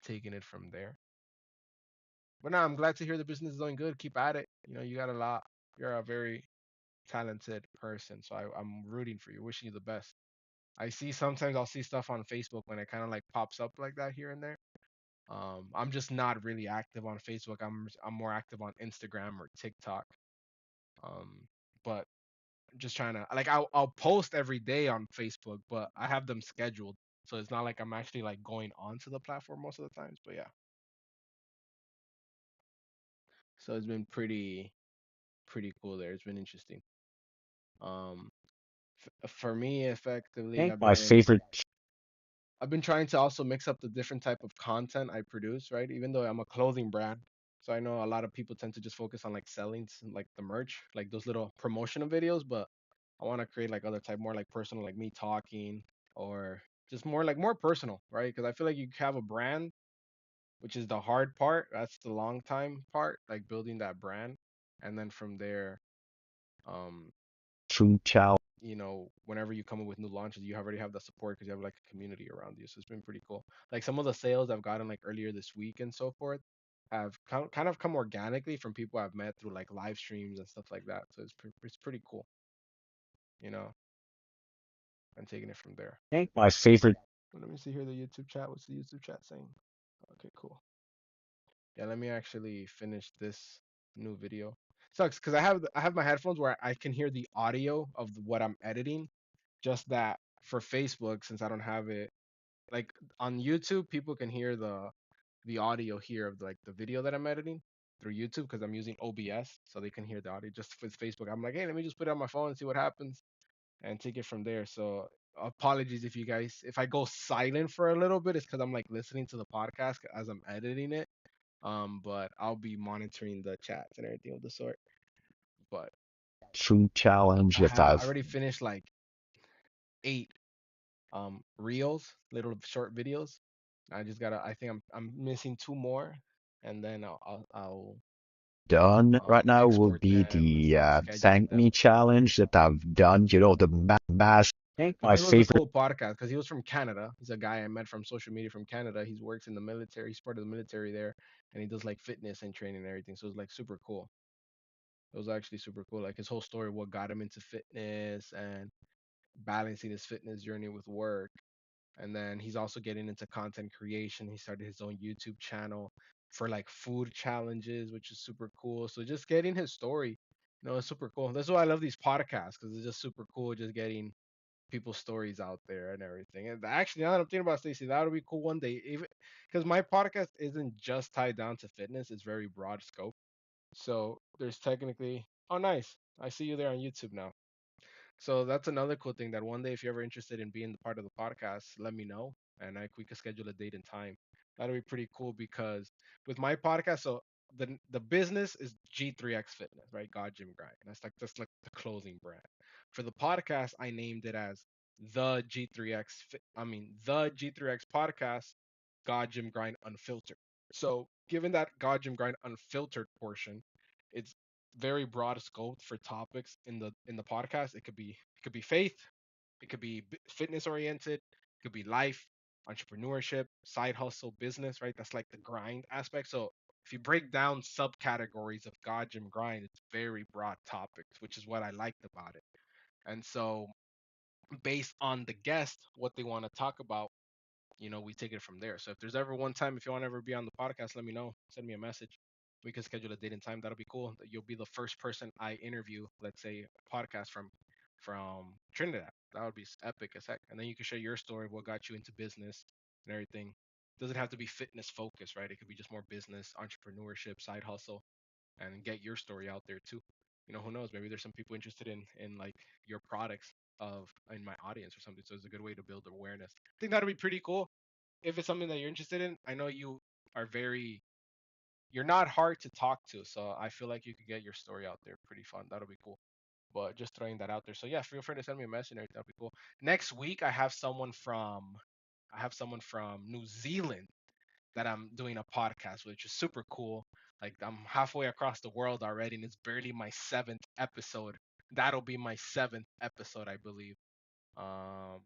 taking it from there. But now I'm glad to hear the business is doing good. Keep at it. You got a lot. You're a very talented person, so I'm rooting for you, wishing you the best. I see sometimes I'll see stuff on Facebook when it kind of like pops up like that here and there. I'm just not really active on Facebook. I'm more active on Instagram or TikTok. Um, but just trying to like I'll post every day on Facebook, but I have them scheduled, so it's not like I'm actually like going onto the platform most of the times. But yeah, so it's been pretty cool there. It's been interesting. Um, for me, I effectively, think I've my been favorite I've been trying to also mix up the different type of content I produce, right? Even though I'm a clothing brand, so I know a lot of people tend to just focus on like selling like the merch, like those little promotional videos, but I want to create like other type, more like personal, like me talking or just more personal, right? Because I feel like you have a brand, which is the hard part. That's the long time part, like building that brand, and then from there, um, true challenge. whenever you come up with new launches, you already have the support because you have like a community around you. So it's been pretty cool. Like some of the sales I've gotten like earlier this week and so forth have kind of come organically from people I've met through like live streams and stuff like that. So it's pretty cool, you know, and taking it from there. I think my favorite Let me see here the YouTube chat. What's the YouTube chat saying? Okay, cool. Yeah, let me actually finish this new video. Sucks because I have my headphones where I can hear the audio of what I'm editing. Just that for Facebook, since I don't have it, like on YouTube, people can hear the audio here of like the video that I'm editing through YouTube because I'm using OBS, so they can hear the audio. Just with Facebook, I'm like, hey, let me just put it on my phone and see what happens, and take it from there. So apologies if I go silent for a little bit, it's because I'm like listening to the podcast as I'm editing it. But I'll be monitoring the chats and everything of the sort. But true challenge that I I've already finished like 8 reels, little short videos. I think I'm missing 2 more, and then I'll done right now will export be them and the start scheduling thank them. me challenge that I've done. The mass. I think I my thought it was a favorite cool podcast because he was from Canada. He's a guy I met from social media from Canada. He works in the military. He's part of the military there, and he does like fitness and training and everything. So it's like super cool. It was actually super cool. Like his whole story, what got him into fitness and balancing his fitness journey with work. And then he's also getting into content creation. He started his own YouTube channel for like food challenges, which is super cool. So just getting his story, it's super cool. That's why I love these podcasts because it's just super cool just getting people's stories out there and everything. And actually, now that I'm thinking about Stacey, that would be cool one day, even because my podcast isn't just tied down to fitness; it's very broad scope. So there's technically, oh, nice. I see you there on YouTube now. So that's another cool thing that one day, if you're ever interested in being the part of the podcast, let me know and we could schedule a date and time. That'll be pretty cool because with my podcast, so the business is G3X Fitness, right? God Gym Grind. That's like the clothing brand. For the podcast, I named it as the G3X. The G3X podcast, God Gym Grind Unfiltered. So given that God Gym Grind Unfiltered portion, it's very broad scope for topics in the podcast. It could be faith, it could be fitness oriented, it could be life, entrepreneurship, side hustle, business, right? That's like the grind aspect. So if you break down subcategories of God Gym Grind, it's very broad topics, which is what I liked about it. And so based on the guest, what they want to talk about, we take it from there. So if there's ever one time, if you want to ever be on the podcast, let me know. Send me a message. We can schedule a date and time. That'll be cool. You'll be the first person I interview, let's say, a podcast from Trinidad. That would be epic as heck. And then you can share your story of what got you into business and everything. Doesn't have to be fitness focused, right? It could be just more business, entrepreneurship, side hustle, and get your story out there too. Who knows? Maybe there's some people interested in like your products of in my audience or something. So it's a good way to build awareness. I think that'll be pretty cool if it's something that you're interested in. I know are very you're not hard to talk to, so I feel like you could get your story out there. Pretty fun. That'll be cool. But just throwing that out there. So yeah, feel free to send me a message. That'll be cool. Next week I have someone from New Zealand that I'm doing a podcast, which is super cool. Like I'm halfway across the world already, and it's barely my seventh episode. That'll be my seventh episode, I believe. Um,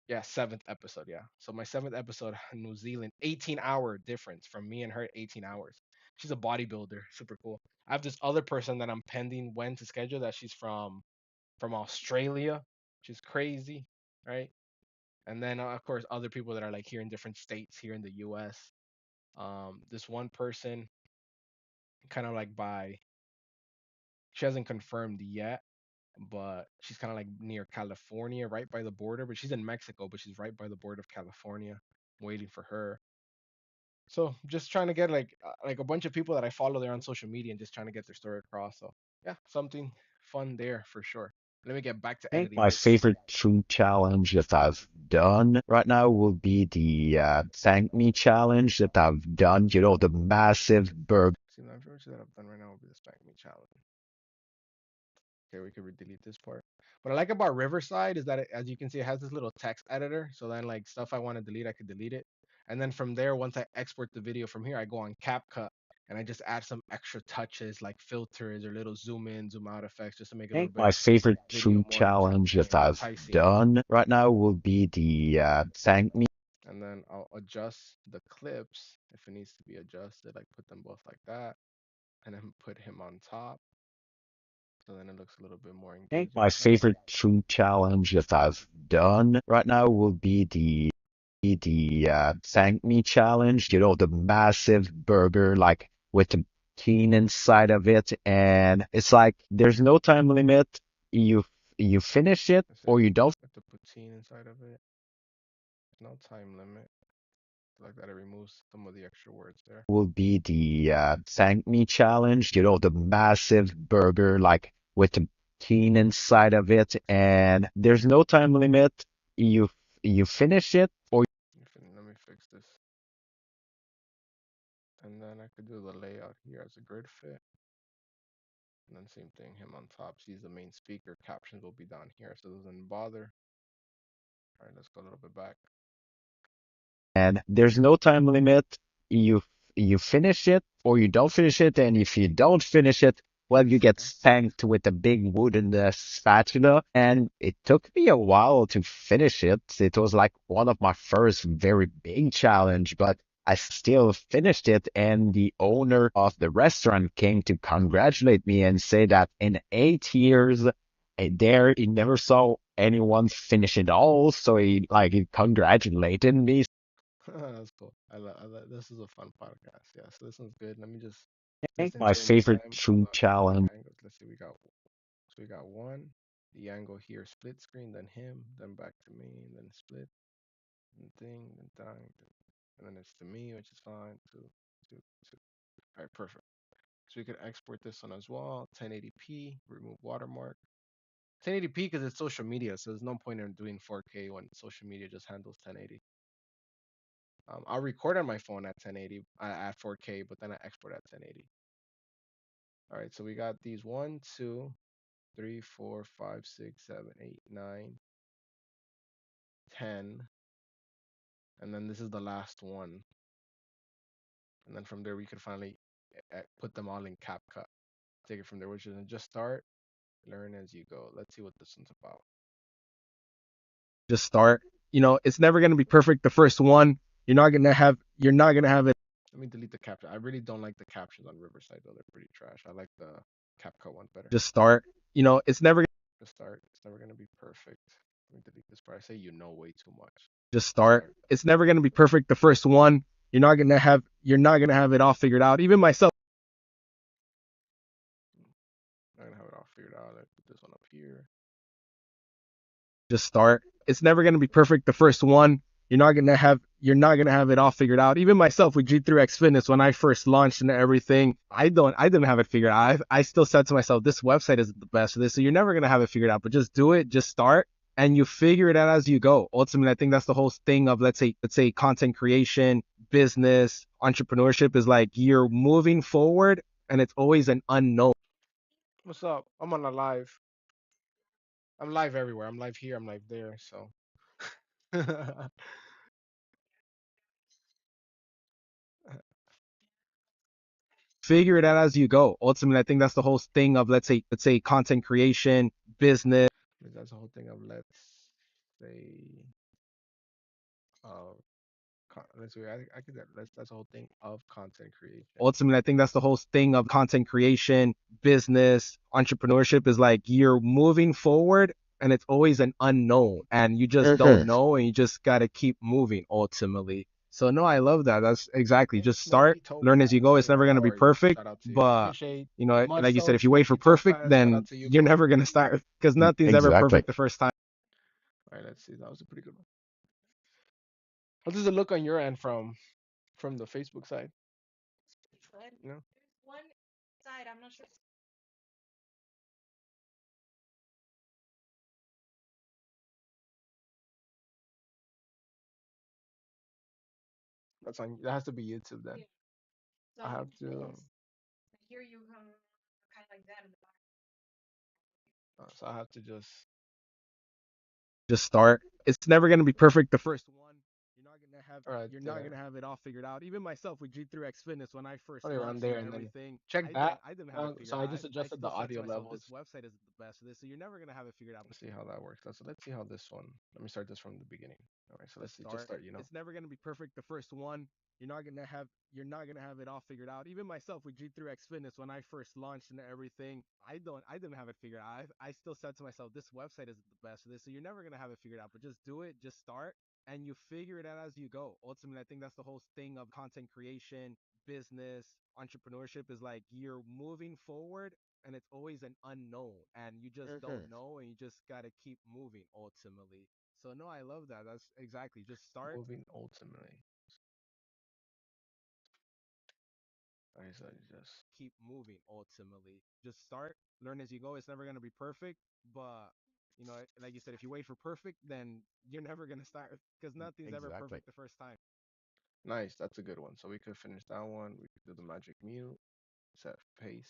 yeah, seventh episode. Yeah. So my seventh episode, New Zealand, 18-hour difference from me and her, 18 hours. She's a bodybuilder, super cool. I have this other person that I'm pending when to schedule that she's from Australia. She's crazy, right? And then of course other people that are like here in different states here in the U.S. This one person, kind of like she hasn't confirmed yet, but she's kind of like near California, right by the border. But she's in Mexico, but she's right by the border of California. I'm waiting for her. So just trying to get like a bunch of people that I follow there on social media and just trying to get their story across. So yeah, something fun there for sure. Let me get back to I think editing my this. favorite food challenge that I've done right now will be the Thank Me challenge that I've done. You know, the massive burger. See, the first that I've done right now will be the Spank Me challenge. Okay, we could delete this part. What I like about Riverside is that as you can see, it has this little text editor. So then like stuff I want to delete, I could delete it. And then from there, once I export the video from here, I go on CapCut and I just add some extra touches like filters or little zoom in, zoom out effects just to make it I a little think bit my favorite video food more challenge that I've enticing. done right now will be the Thank Me. And then I'll adjust the clips if it needs to be adjusted, like put them both like that, and then put him on top. So then it looks a little bit more I think engaging my as heck. favorite food challenge that I've done right now will be the Thank Me challenge. You know, the massive burger, like with the teen inside of it, and it's like there's no time limit. You you finish it Let's or see, you don't. with the poutine inside of it, no time limit. Like that, it removes some of the extra words there. Will be the Thank Me challenge. You know, the massive burger, like with the teen inside of it, and there's no time limit. You you finish it or Let me fix this. And then I could do the layout here as a grid fit. And then same thing, him on top. She's the main speaker. Captions will be down here, so it doesn't bother. All right, let's go a little bit back. and there's no time limit. You you finish it or you don't finish it, and if you don't finish it, well, you get Okay. spanked with a big wooden spatula. And it took me a while to finish it. It was like one of my first very big challenge, but I still finished it. And the owner of the restaurant came to congratulate me and say that in 8 years there he never saw anyone finish it all. So he congratulated me. That's cool. This is a fun podcast. Yeah, so this one's good. Let me I think just my enjoying the favorite time. Hold food on, let me get challenge. the angles. Let's see, we got one, the angle here, split screen, then him, then back to me, then split, and thing, then thing, and then it's to me, which is fine. Two, two, two. All right, perfect. So we could export this one as well. 1080p, remove watermark. 1080p because it's social media, so there's no point in doing 4K when social media just handles 1080. I'll record on my phone at 1080 at 4K, but then I export at 1080. All right, so we got these 1, 2, 3, 4, 5, 6, 7, 8, 9, 10, and then this is the last one. And then from there we could finally put them all in CapCut. Take it from there, which is just start, learn as you go. Let's see what this one's about. Just start. It's never gonna be perfect the first one. You're not gonna have it. Let me delete the caption. I really don't like the captions on Riverside though. They're pretty trash. I like the CapCut one better. Just start. It's never gonna just start. It's never gonna be perfect. Let me delete this part. I say you know way too much. Just Just start. start. It's never going to be perfect the first one. You're not going to have it all figured out. Even myself, I'm gonna have it all figured out. Let's put this one up here. just start. It's never going to be perfect the first one. You're not going to have it all figured out. Even myself with G3X Fitness, when I first launched and everything, I didn't have it figured out. I still said to myself, this website isn't the best for this. So you're never going to have it figured out, but just do it, just start, and you figure it out as you go. Ultimately, I think that's the whole thing of, let's say content creation, business, entrepreneurship is like you're moving forward and it's always an unknown. What's up? I'm on a live. I'm live everywhere. I'm live here. I'm live there. So. Figure it out as you go. Ultimately, I think that's the whole thing of, let's say content creation, business. That's the whole thing of say uh let's see. I could that's the whole thing of content creation. Ultimately, I think that's the whole thing of content creation, business, entrepreneurship is like you're moving forward and it's always an unknown and you just don't Mm-hmm. know and you just got to keep moving ultimately. So no, I love that. That's exactly. Just start, Nobody told me learn as that. you go. It's So never going to how be are you? perfect, Shout out to you. but Appreciate like you said, myself. if you wait for Smokey Talk perfect, Fast. Shout out then to you, you're bro. never going to start because nothing's ever Exactly. perfect the first time. All right, let's see. That was a pretty good one. How does it look on your end from the Facebook side? You know, that's on. That has to be YouTube then. I have to. So I have to just. Just start. It's never going to be perfect the first one. You're not going to have All right, you're not going there. to have it all figured out. Even myself with G3X Fitness when I first Put it around launched and there, and then everything, check I that. didn't I didn't have it So figured I out. just I adjusted the still said to audio myself this levels. website isn't the best for this. So you're never going to have it figured out. Let's see how that works. Let's see how this one. Let me start this from the beginning. All right, so let's Just see. Just start. start. You know. It's never going to be perfect the first one. You're not going to have it all figured out. Even myself with G3X Fitness when I first launched and everything, I didn't have it figured out. I still said to myself this website isn't the best for this. So you're never going to have it figured out, but just do it, just start, and you figure it out as you go. Ultimately, I think that's the whole thing of content creation, business, entrepreneurship is like you're moving forward and it's always an unknown and you just don't Mm-hmm. know and you just got to keep moving ultimately. So no, I love that. That's exactly. Just start, Moving ultimately. All right, so just keep moving ultimately. Just start, learn as you go. It's never going to be perfect, but like you said, if you wait for perfect, then you're never going to start because nothing's ever Exactly. perfect the first time. nice. That's a good one. So we could finish that one. We could do the magic mute. Set pace,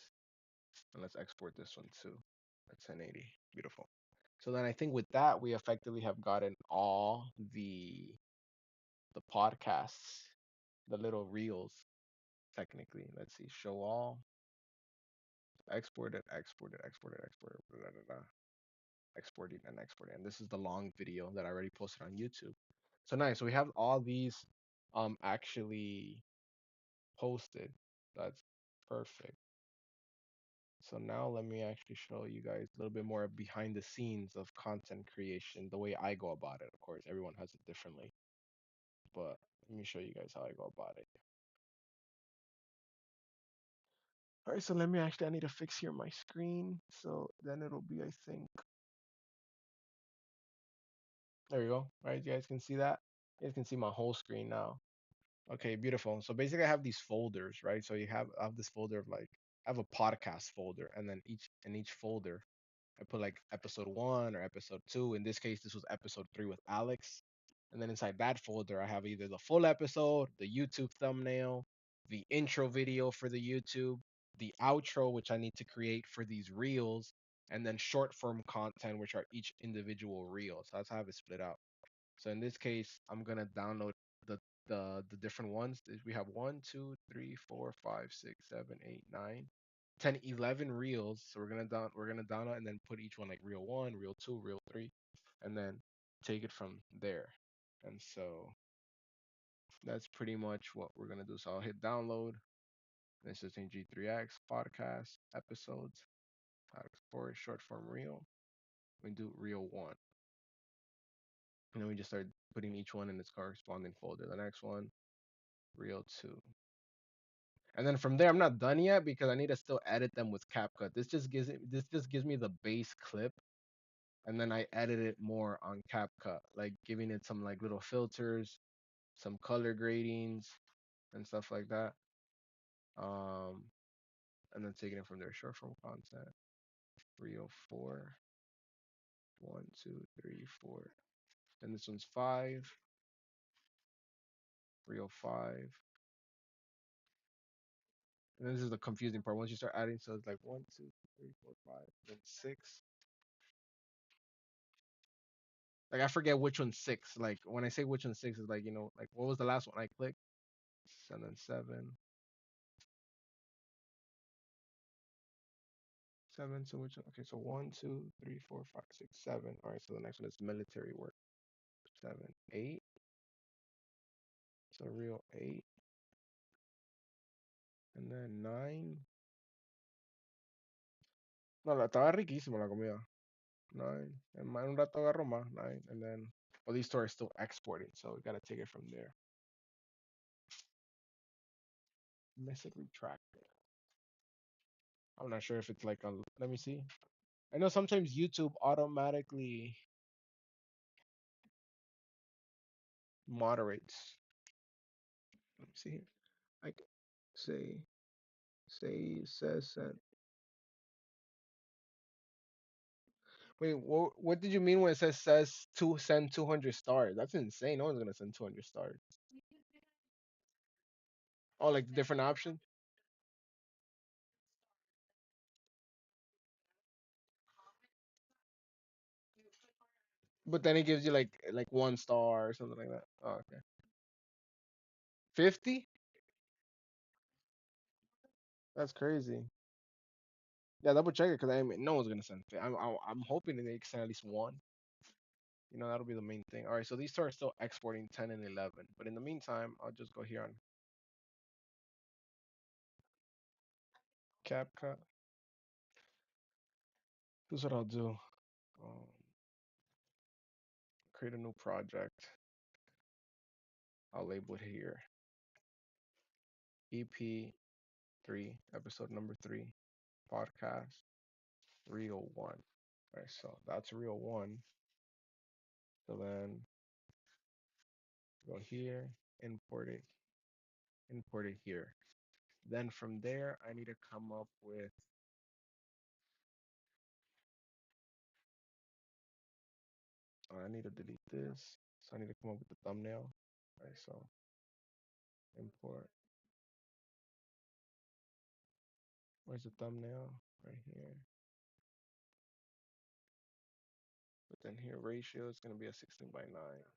and let's export this one too. At 1080. Beautiful. So then I think with that we effectively have gotten all the podcasts, the little reels technically. Let's see. Show all. Export it. Export it. Export it. Export it. Blah, blah, blah. Exporting and exporting. And this is the long video that I already posted on YouTube. So nice. So we have all these actually posted. That's perfect. So now let me actually show you guys a little bit more behind the scenes of content creation, the way I go about it. Of course, everyone has it differently, but let me show you guys how I go about it. All right, so let me actually, I need to fix here my screen. So then it'll be, I think, there you go. All right, you guys can see that. You guys can see my whole screen now. Okay, beautiful. So basically, I have these folders, right? So I have this folder of like, I have a podcast folder, and then each folder I put like episode one or episode two. In this case, this was episode three with Alex. And then inside that folder, I have either the full episode, the YouTube thumbnail, the intro video for the YouTube, the outro, which I need to create for these reels, and then short form content, which are each individual reel. So that's how I have it split out. So in this case, I'm gonna download the the different ones. We have 10, 11 reels. So we're gonna download and then put each one like reel one, reel two, reel three, and then take it from there. And so that's pretty much what we're gonna do. So I'll hit download. This is in G3X podcast episodes. Export short form reel. We do reel one. And then we just start putting each one in its corresponding folder. The next one, Reel 2. And then from there, I'm not done yet because I need to still edit them with CapCut. This just gives me the base clip, and then I edit it more on CapCut, like giving it some like little filters, some color gradings, and stuff like that. Um, and then taking it from there. Short form content, Reel 4, 1, 2, 3, 4. And this one's 5, Reel 5. And this is the confusing part. Once you start adding, so it's like 1, 2, 3, 4, 5, then 6. Like I forget which one's 6. Like when I say which one's 6, is like like what was the last one I clicked? And then 7, 7. So which one? Okay, so 1, 2, 3, 4, 5, 6, 7. All right, so the next one is military work. 7, 8. So Reel 8, and then 9. No, estaba riquísima la comida. 9. And un rato agarro más. 9, and then well, these two are still exporting, so we gotta take it from there. Message retracted. I'm not sure if it's like a. Let me see. I know sometimes YouTube automatically moderates. Let me see here. I say says send. Wait, what did you mean when it says to send 200 stars? That's insane. No one's gonna send 200 stars. Oh, like the different options. But then it gives you like 1 star or something like that. Oh, okay. 50? That's crazy. Yeah, double check it because I mean, no one's gonna send. I'm hoping that they can send at least one. That'll be the main thing. All right, so these two are still exporting 10 and 11. But in the meantime, I'll just go here on CapCut. Here's what I'll do. Um, create a new project. I'll label it here. EP3, episode number 3, podcast, Reel 1. All right, so that's Reel 1. So then go here, import it here. Then from there, I need to come up with, I need to delete this. So I need to come up with the thumbnail. All right, so import. Where's the thumbnail? Right here. But then here, ratio is going to be a 16 by 9,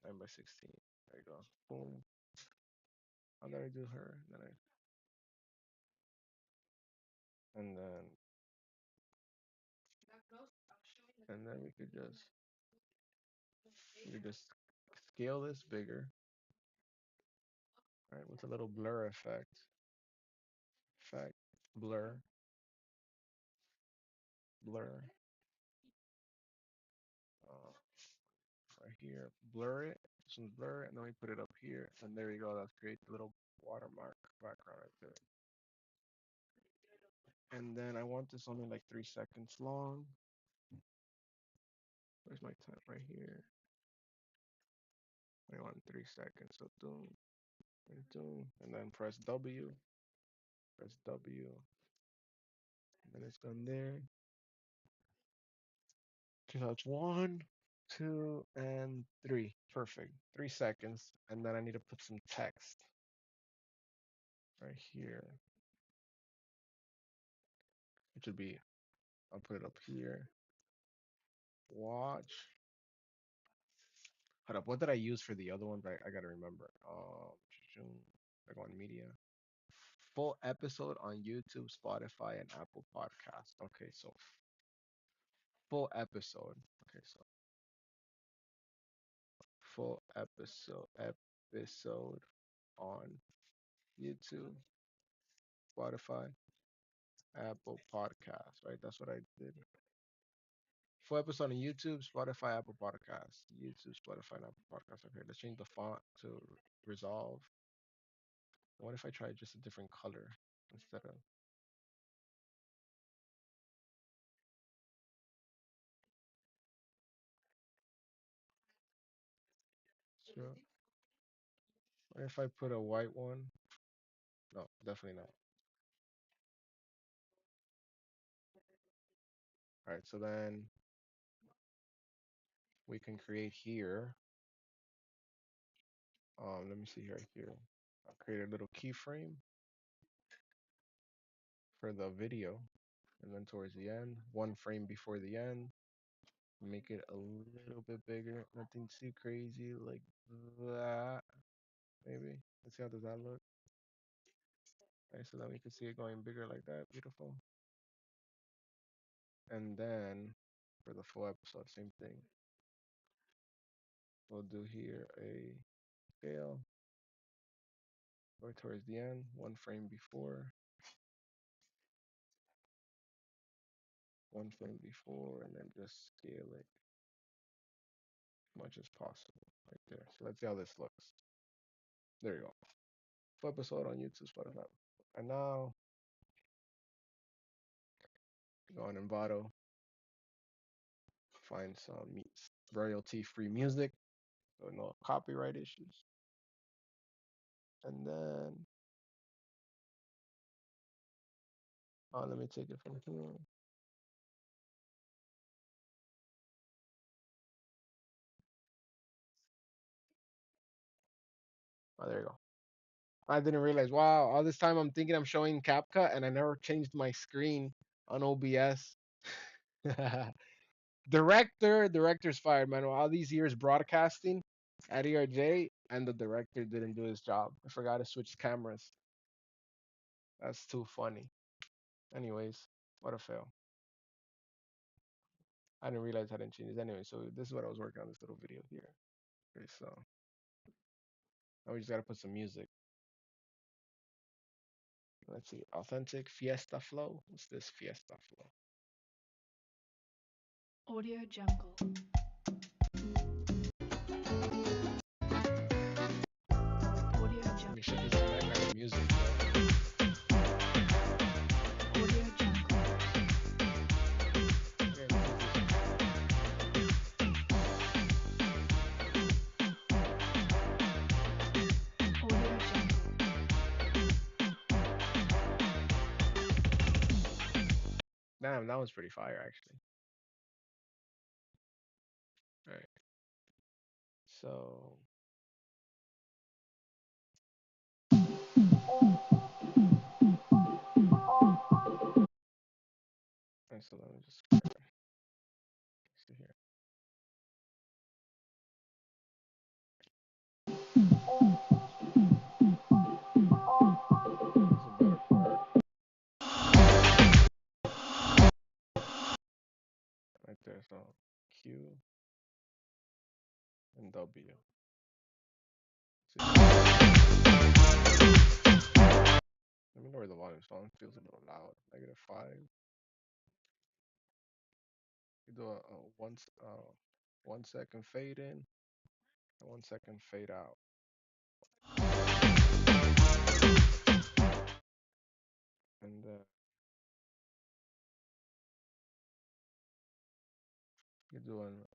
9 by 16. There you go. Boom. How did I do her? And then, we could just scale this bigger, right? With a little blur effect. Effect, blur, blur. Uh, right here, blur it. This one's blur, and then we put it up here, and there you go. That creates a little watermark background right there. And then I want this only like 3 seconds long. Where's my time? Right here. I want 3 seconds. So boom, and boom, and then press W. Press W, and then it's done there. Okay, so it's 1, 2, and 3. Perfect. 3 seconds, and then I need to put some text right here. It should be. I'll put it up here. Watch. Hold up. What did I use for the other ones? I gotta remember. I go on media. Full episode on YouTube, Spotify, and Apple Podcast. Okay, so full episode. Okay, so full episode on YouTube, Spotify, Apple Podcast. Right, that's what I did. full episode on YouTube, Spotify, Apple Podcasts. YouTube, Spotify, and Apple Podcasts. Okay, let's change the font to Resolve. What if I try just a different color instead of sure. What if I put a white one? No, definitely not. All right, so then we can create here. Let me see right here. I'll create a little keyframe for the video, and then towards the end, one frame before the end, make it a little bit bigger. Nothing too crazy like that. Maybe. Let's see how does that look. Okay, so then we can see it going bigger like that. Beautiful. And then for the full episode, same thing. We'll do here a scale. Go towards the end, one frame before, one frame before, and then just scale it as much as possible right there. So let's see how this looks. There you go. Full episode on YouTube, Spotify. And now go on Envato, find some royalty-free music, so no copyright issues. And then, let me take it from here. Oh, there you go. I didn't realize. Wow, all this time I'm thinking I'm showing CapCut, and I never changed my screen on OBS. Director's fired, man. All these years broadcasting at ERJ, and the director didn't do his job. I forgot to switch cameras. That's too funny. Anyways, what a fail. I didn't realize I didn't change this anyway. So this is what I was working on this little video here. Okay, so now we just gotta put some music. Let's see, authentic Fiesta flow. What's this Fiesta flow? Audio Jungle. Audio Let me Jungle. shift this background music. Audio Jungle. Okay, let's use this. Audio Jungle. Damn, that was pretty fire actually. All right, so and so let me just see here. This is a better part right there. So Q and W. Let me lower the volume. Song feels a little loud. -5. You do a 1 second fade in and 1 second fade out. And you're doing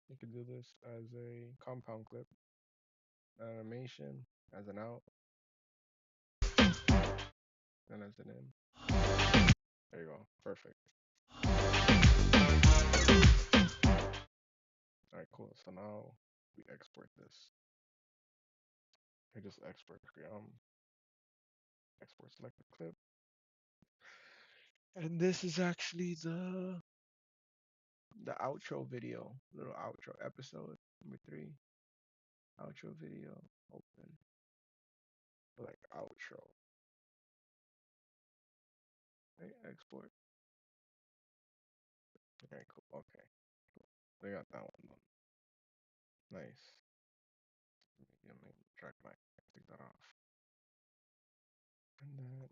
you could do this as a compound clip, animation as an out, and as an in. There you go. Perfect. All right, cool. So now we export this. I just export selected clip. And this is actually the outro video, little outro episode number 3. Outro video, open, like outro. Okay, export. Okay, cool. Okay, we got that one done. Nice. Let me track my take that off.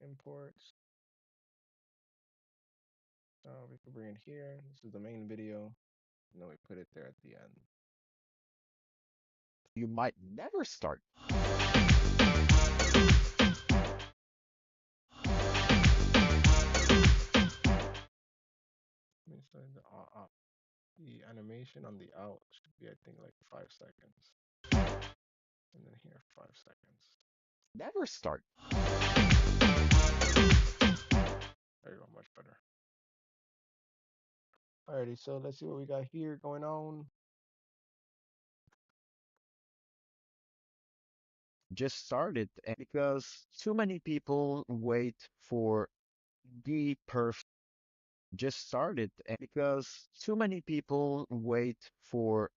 imports. We could bring it here. This is the main video. And then we put it there at the end. You might never start. Let me start the animation on the out should be, I think, like 5 seconds. And then here, 5 seconds. Never start. There you go, much better. Alrighty, so let's see what we got here going on. Just start it because too many people wait for the perfect. Just start it because too many people wait for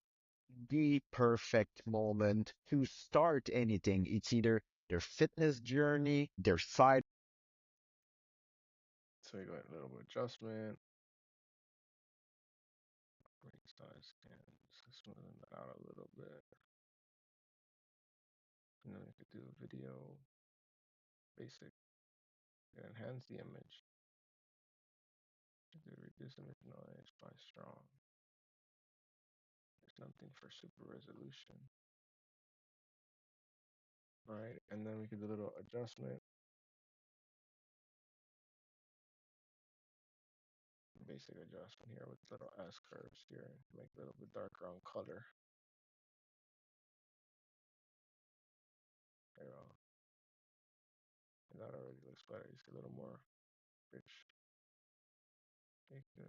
the perfect moment to start anything. It's either their fitness journey, their side. So we got a little bit of adjustment. Bring size and smoothing that out a little bit. And then we could do a video basic and enhance the image. Do reduce image noise by strong. There's nothing for super resolution. Alright, and then we could do a little adjustment. Basic adjustment here with little S curves here. Make it a little bit darker on color. There we go. And that already looks better. You see a little more rich. Make the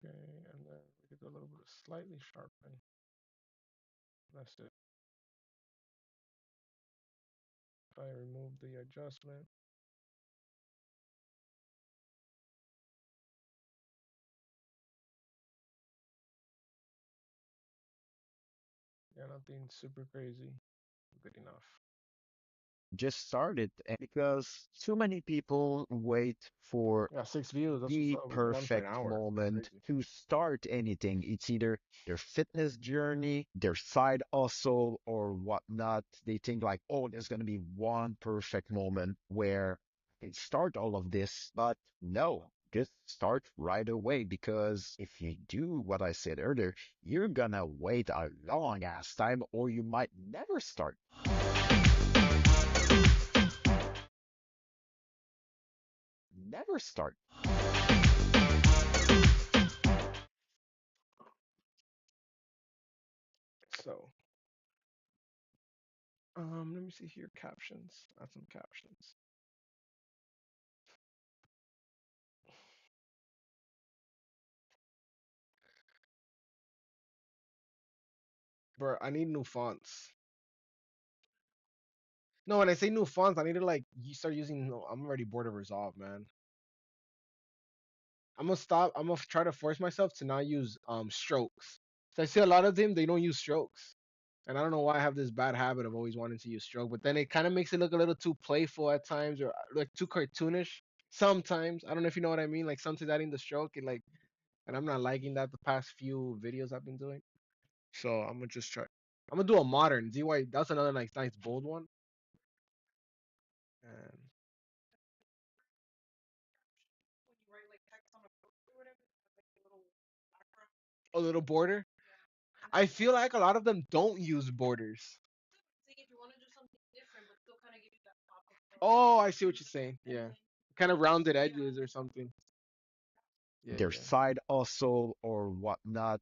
okay, and then we could do a little bit of slightly sharpen. That's it. If I remove the adjustment, yeah, nothing super crazy. Good enough. Just start it because too many people wait for Yeah, 6 views. That's what's the up. We've been on for an perfect hour. moment Crazy. to start anything. It's either their fitness journey, their side hustle, or whatnot. They think like, oh, there's going to be one perfect moment where I can start all of this. But no, just start right away because if you do what I said earlier, you're gonna wait a long ass time or you might never start. Never start. So, let me see here. Captions. Add some captions. Bro, I need new fonts. No, when I say new fonts, I need to like you start using. No, I'm already bored of Resolve, man. I'm gonna stop. I'm gonna try to force myself to not use strokes. So I see a lot of them. They don't use strokes, and I don't know why I have this bad habit of always wanting to use stroke. But then it kind of makes it look a little too playful at times, or like too cartoonish. Sometimes I don't know if you know what I mean. Like sometimes adding the stroke, it like, and I'm not liking that the past few videos I've been doing. So I'm gonna just try. I'm gonna do a modern ZY. That's another like nice bold one. And a little border. I feel like a lot of them don't use borders. Oh, I see what you're saying. Yeah. Kind of rounded edges or something. Yeah, Their yeah. side hustle or whatnot.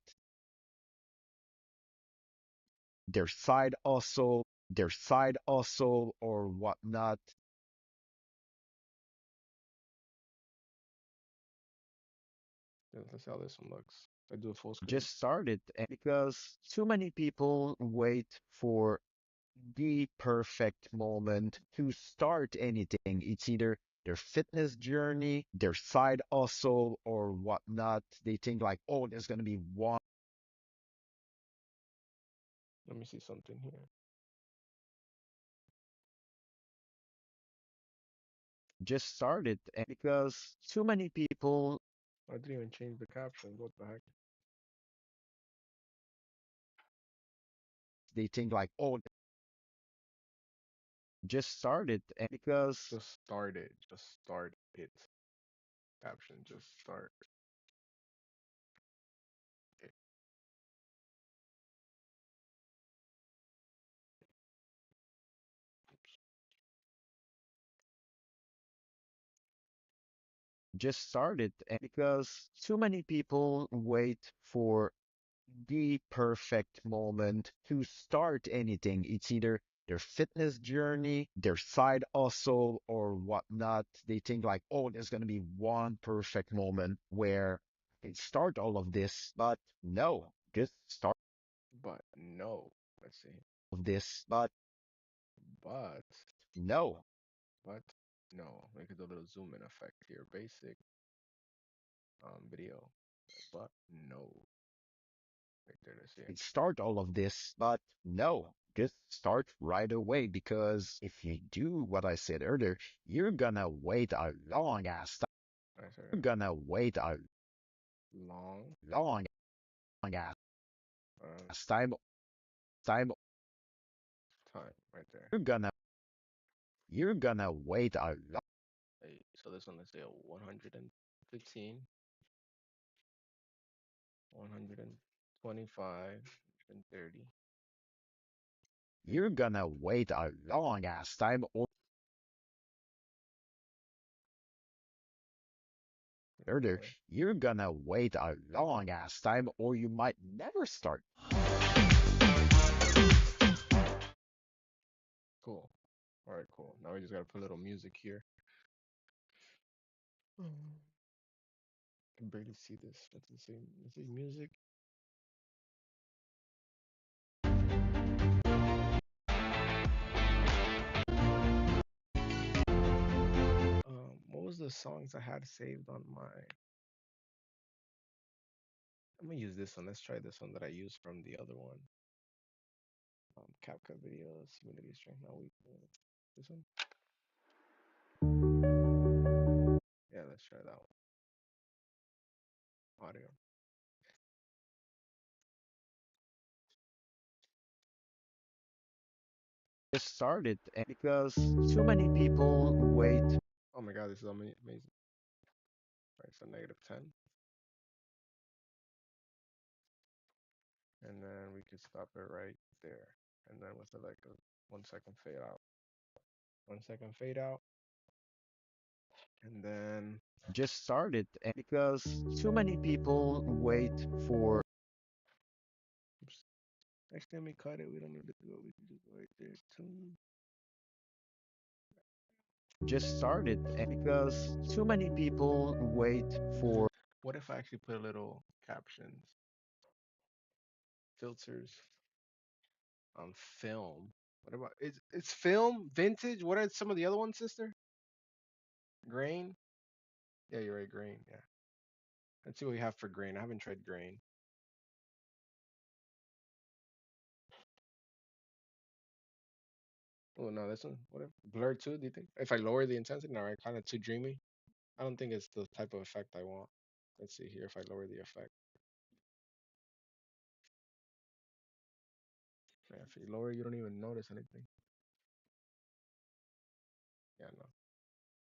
Their side hustle or whatnot. Yeah, let's see how this one looks. I do a full screen. Just start it because too many people wait for the perfect moment to start anything. It's either their fitness journey, their side hustle, or whatnot. They think like, oh, there's gonna be one. Let me see something here. Just started, and because too many people I didn't even change the captions. What the heck? they think like, oh, just started, and because Just started. Just start it. Caption. Just start it. just started, and because too many people wait for the perfect moment to start anything. It's either their fitness journey, their side hustle, or whatnot. They think like, oh, there's gonna be one perfect moment where they start all of this, but no, just start But no. Let's see. of this, but But no, but no. Make it a little zoom in effect here. Basic video. But no. Right there. Let's see. start all of this, but no, just start right away because if you do what I said earlier, you're gonna wait a long ass time. I said You're gonna wait a long long ass uh, time. time right there. You're gonna wait a long. Hey, so this one, let's say a 115, 125, and 30. You're gonna wait a long ass time, or further, Okay, you're gonna wait a long ass time, or you might never start. cool. All right, cool. Now we just gotta put a little music here. I can barely see this. What's it say? Is it music? What was the songs I had saved on my? I'm gonna use this one. Let's try this one that I used from the other one. CapCut videos, humidity strength. Now we this one. Yeah, let's try that one. Audio. Just started, and because too many people wait. Oh my God, this is amazing. Right, so -10, and then we could stop it right there, and then with like a 1 second fade out, 1 second fade out, and then Just started, and because too many people wait for. oops, next time we cut it, we don't need to do it. We can just go right there. Tune. Just started, and because too many people wait for. What if I actually put a little captions, filters on film? What about it's film vintage? What are some of the other ones, sister? Grain? Yeah, you're right. Grain. Yeah. Let's see what we have for grain. I haven't tried grain. Oh no, this one. What if blur too? Do you think? If I lower the intensity, no, right? Kind of too dreamy. I don't think it's the type of effect I want. Let's see here if I lower the effect. Yeah, if you lower, you don't even notice anything. Yeah, no.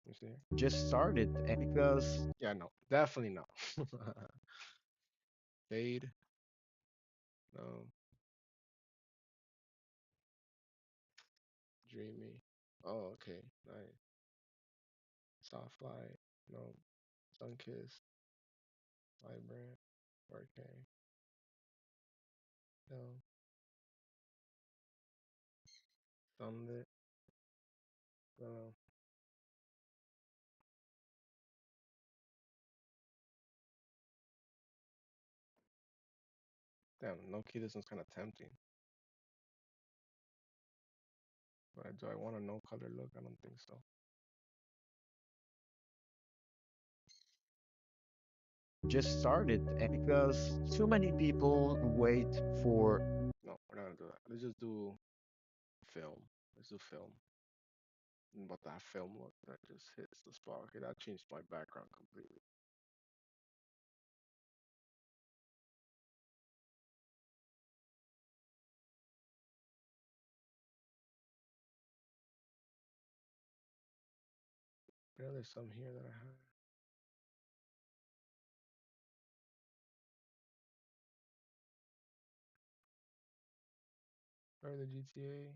Let me see here. Just started, and because Yeah, no. Definitely no. Fade. No. Dreamy. Oh, okay. Nice. Soft light. No. Sun kiss. Vibrant. 4K. No. Sunlit. No. Damn, no key. This one's kind of tempting. But do I want a no color look? I don't think so. Just started, and because too many people wait for No, we're not gonna do that. Let's just do film. Let's do film. But that film look that just hits the spot. Okay, that changed my background completely. Yeah, there's some here that I have. Or the GTA.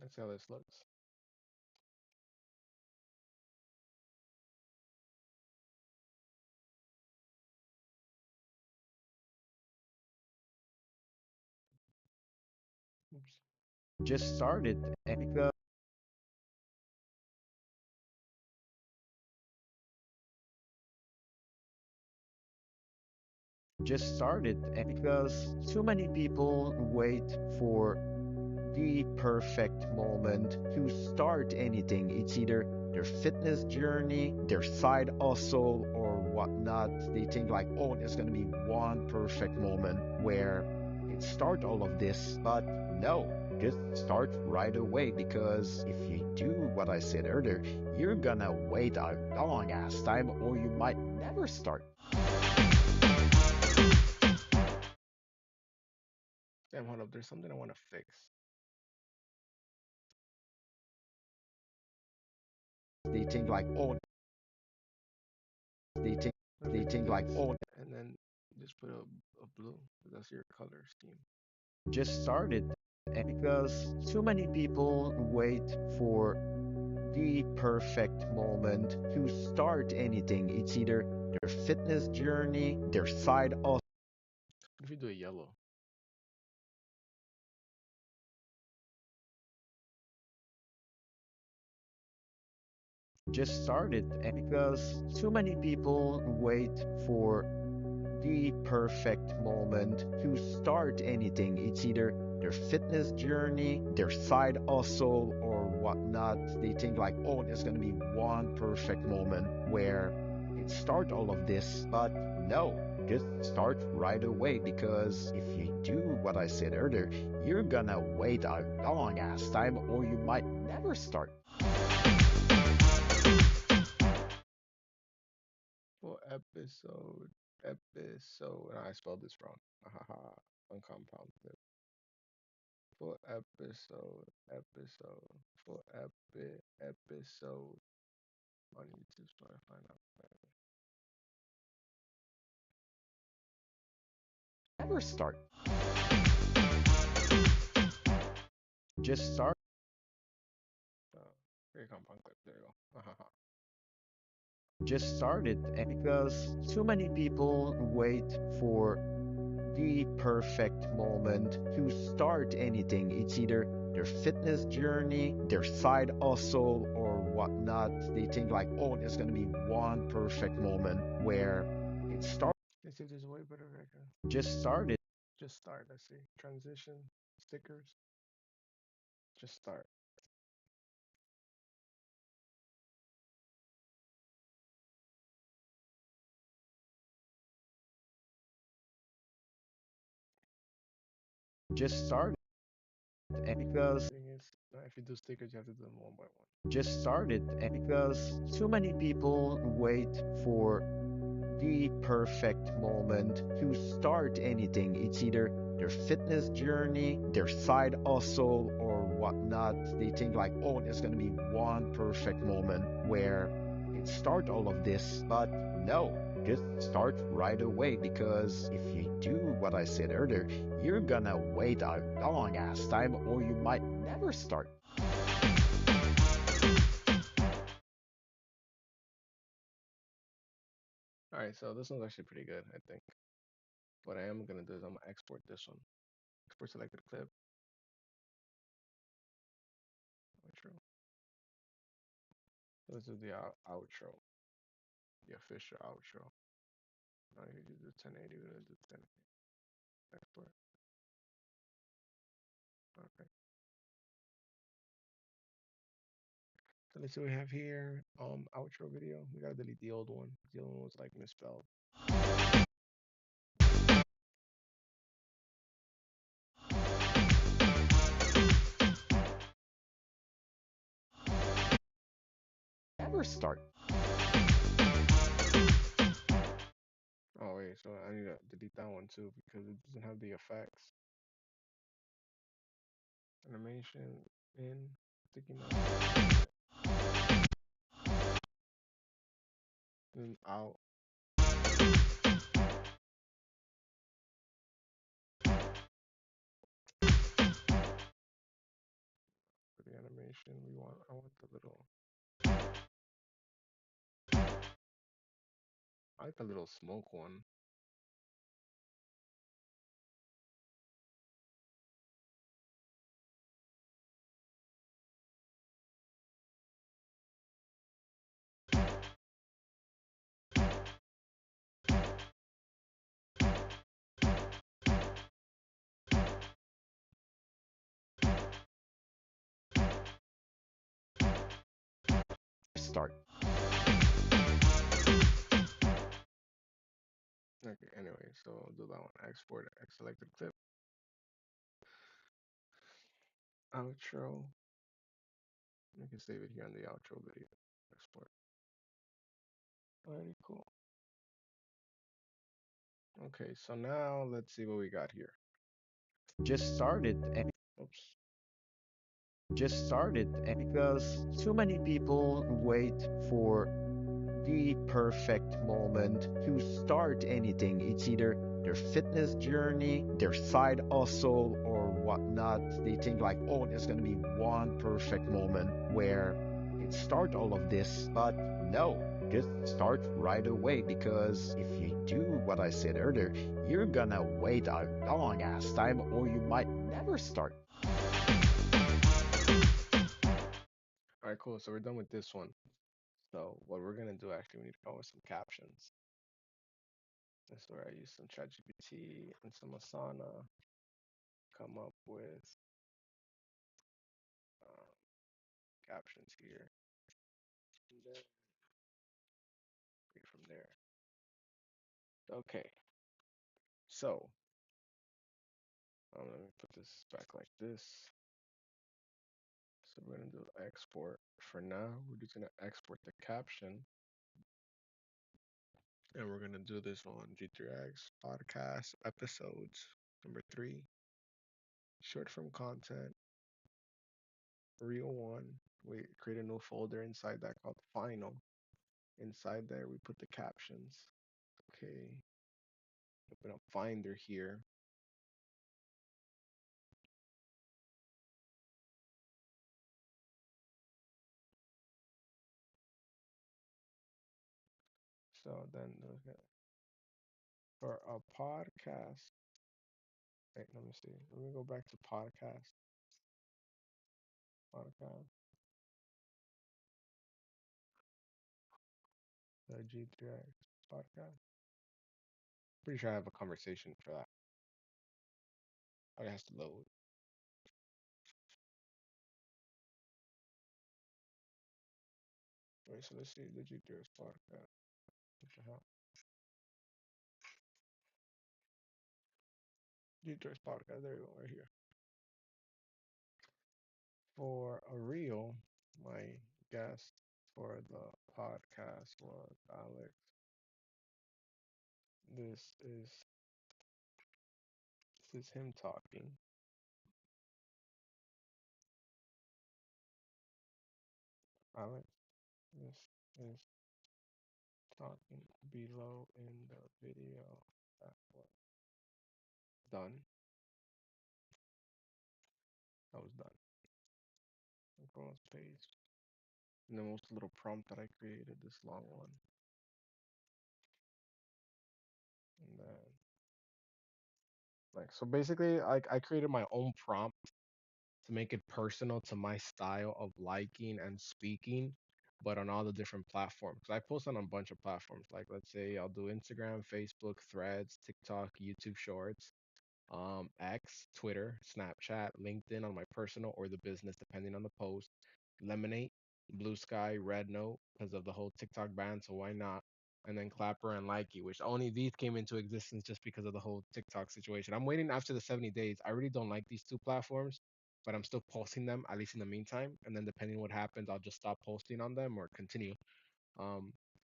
Let's see how this looks. Oops. just started, and because just started, and because too many people wait for the perfect moment to start anything. It's either their fitness journey, their side hustle, or whatnot. They think like, oh, there's gonna be one perfect moment where it start all of this, but no. Just start right away, because if you do what I said earlier, you're gonna wait a long ass time, or you might never start. Damn, hold up. There's something I want to fix. They think like, oh, they think What if they we do think like, this oh, and then just put a blue? That's your color scheme. just started, and because too many people wait for the perfect moment to start anything. It's either their fitness journey, their side hustle, What if we do a yellow? just started, and because too many people wait for the perfect moment to start anything. It's either their fitness journey, their side hustle, or whatnot. They think like, oh, there's gonna be one perfect moment where it start all of this, but no. Just start right away, because if you do what I said earlier, you're gonna wait a long ass time, or you might never start. Full episode. Episode. I spelled this wrong. Haha. Uncompounded. Full episode. Episode. Full episode on YouTube, Spotify, now. Never start. Just start. Very compound clip. There you go. Just started, and because too many people wait for the perfect moment to start anything. It's either their fitness journey, their side hustle, or whatnot. They think like, oh, there's gonna be one perfect moment where it starts. Let's see if there's a way better way I can Just started. just start. Let's see. Transition. Stickers. Just start. Just started, and because Thing is, if you do stickers, you have to do them one by one. just started, and because too many people wait for the perfect moment to start anything. It's either their fitness journey, their side hustle, or whatnot. They think like, oh, there's gonna be one perfect moment where it start all of this, but no. Just start right away, because if you do what I said earlier, you're gonna wait a long ass time, or you might never start. All right, so this one's actually pretty good, I think. What I am gonna do is I'm gonna export this one. Export selected clip. Outro. Let's do the outro. the official outro. Now you do the 1080, we're gonna do 10 export. Okay. So let's see what we have here. Outro video. We gotta delete the old one. The old one was like misspelled. Never start. Oh wait, so I need to delete that one too because it doesn't have the effects. Animation in sticky note. And out. For the animation, I want the little, I like the little smoke one. Start. Okay, anyway, so I'll do that one. Export, selected clip, outro. I can save it here on the outro video. Export. Alrighty, cool. Okay, so now let's see what we got here. Just started and Oops. just started and because too many people wait for the perfect moment to start anything. It's either their fitness journey, their side hustle, or whatnot. They think like, oh, there's gonna be one perfect moment where it start all of this, but no, just start right away because if you do what I said earlier, you're gonna wait a long ass time, or you might never start. Alright, cool. So we're done with this one. So what we're gonna do actually, we need to come up with some captions. This is where I use some ChatGPT and some Asana. Come up with um, captions here. And then read from there. Okay. So let me put this back like this. So we're gonna do export. For now, we're just gonna export the caption, and we're gonna do this on G3X podcast episodes number 3, short form content, reel one. We create a new folder inside that called final. Inside there, we put the captions. Okay, open up Finder here. So then for a podcast. Wait, let me see. Let me go back to podcast. Podcast. The G3X podcast. Pretty sure I have a conversation for that. Oh, it has to load. Wait, so let's see the G3X podcast. What the hell? G3X podcast. There you go, right here. For a reel, my guest for the podcast was Alex. This is this is him talking. Alex, this is talking below in the video that was done. That was done. Control space. And then what's the little prompt that I created? This long one. And then like so basically I created my own prompt to make it personal to my style of liking and speaking. but on all the different platforms. 'Cause I post on a bunch of platforms. Like let's say I'll do Instagram, Facebook, Threads, TikTok, YouTube Shorts, X, Twitter, Snapchat, LinkedIn on my personal or the business, depending on the post. Lemonade, Blue Sky, Red Note because of the whole TikTok ban, so why not? And then Clapper and Likey, which only these came into existence just because of the whole TikTok situation. I'm waiting after the 70 days. I really don't like these two platforms, but I'm still posting them at least in the meantime. And then depending what happens, I'll just stop posting on them or continue. Um,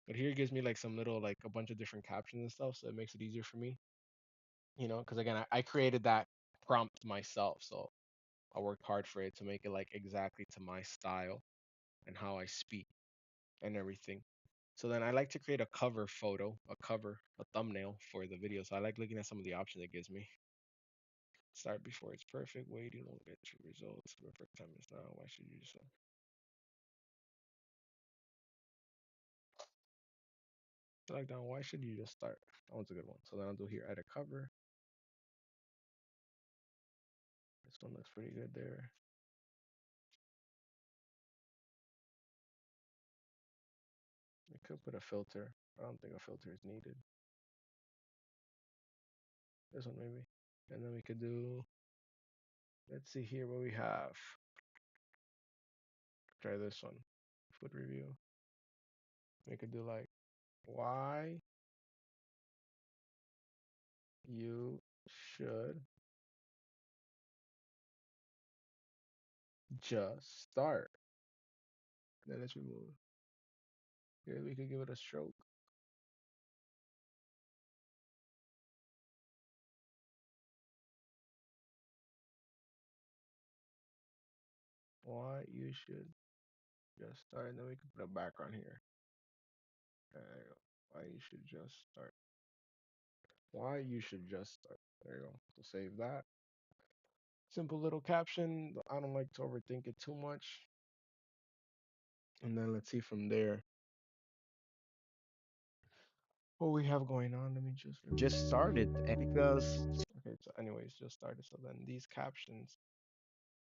but here it gives me like some little like a bunch of different captions and stuff, so it makes it easier for me, because again, I created that prompt myself, so I worked hard for it to make it like exactly to my style and how I speak and everything. So then I like to create a cover photo, a thumbnail for the video. So I like looking at some of the options it gives me. Start before it's perfect. Waiting won't get your results. The perfect time is now. Why should you just like down? Why should you just start? That one's a good one. So then I'll do here, add a cover. This one looks pretty good there. We could put a filter. I don't think a filter is needed. This one maybe. And then we could do, let's see here what we have. Try this one. Food review. We could do like why you should just start. Then let's remove. Here we could give it a stroke. Why you should just start. And then we could put a background here. There you go. Why you should just start. Why you should just start. There you go. So save that. Simple little caption. I don't like to overthink it too much. And then let's see from there what we have going on. Let me just remove Just this. started because Okay, so anyways, just started. So then these captions,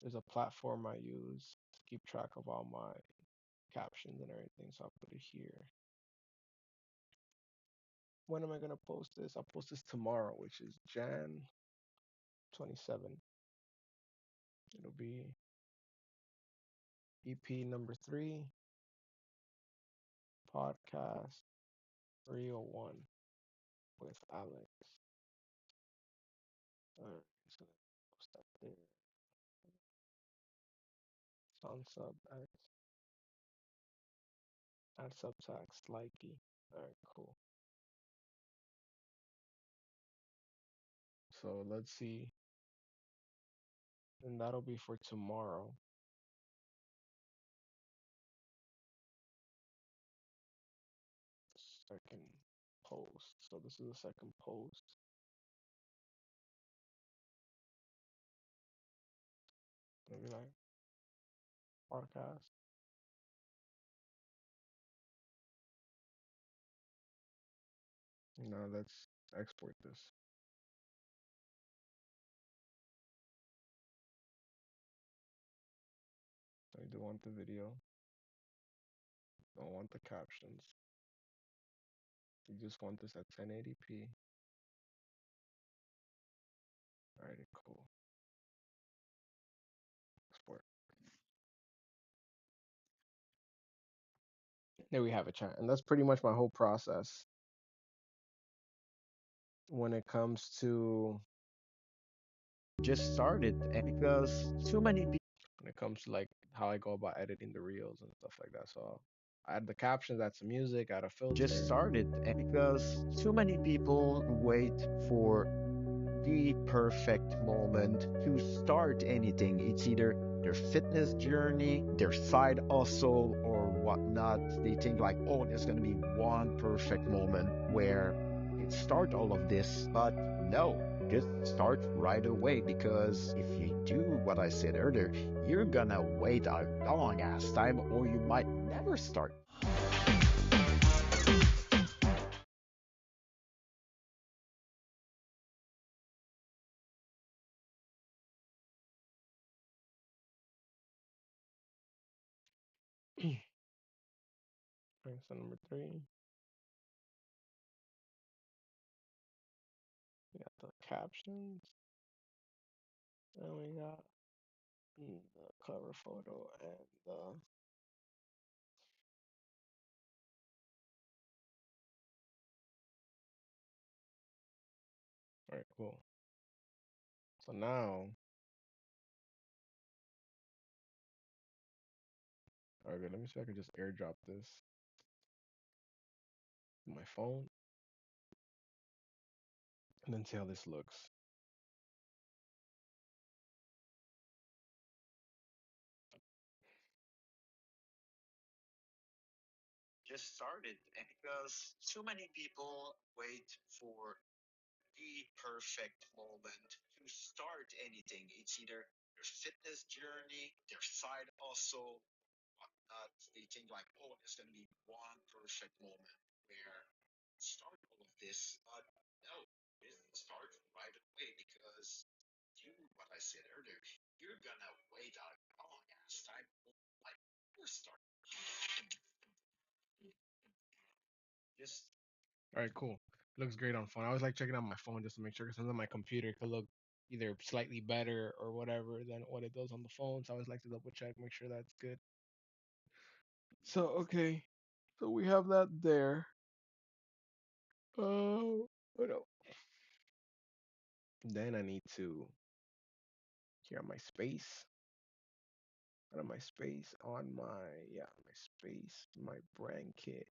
there's a platform I use to keep track of all my captions and everything. So I'll put it here. When am I gonna post this? I'll post this tomorrow, which is Jan 27. It'll be EP number 3, podcast 301 with Alex. Alright, so post that there. On sub X, add subtext likey. Alright, cool. So let's see. And that'll be for tomorrow. Second post. So this is the second post. Maybe like podcast. Now let's export this. I do want the video. Don't want the captions. You just want this at 1080p. Alrighty, cool. Export. There we have it, chat. And that's pretty much my whole process when it comes to just started because too many people like how I go about editing the reels and stuff like that. So I add the captions, add some music, add a just filter. started because too many people wait for the perfect moment to start anything. It's either their fitness journey, their side hustle, or whatnot. They think like, oh, there's gonna be one perfect moment where it start all of this, but no. Just start right away because if you do what I said earlier, you're gonna wait a long ass time or you might never start. Okay, so number three, we got the captions, and we got the cover photo and the. All right, cool. So now, all right, let me see if I can just airdrop this to my phone and then see how this looks. Just started, and because too many people wait for the perfect moment to start anything. It's either their fitness journey, their side hustle, whatnot. They think like, oh, there's gonna be one perfect moment where start all of this. But no, it doesn't start right away because you, what I said earlier, you're gonna wait a long ass time. Like, you're starting. Just All right, cool. Looks great on phone. I always like checking out my phone just to make sure because sometimes my computer could look either slightly better or whatever than what it does on the phone. So I always like to double check, make sure that's good. So okay, so we have that there. What else? Then I need to here on my space, on my space, on my yeah, my space, my brand kit.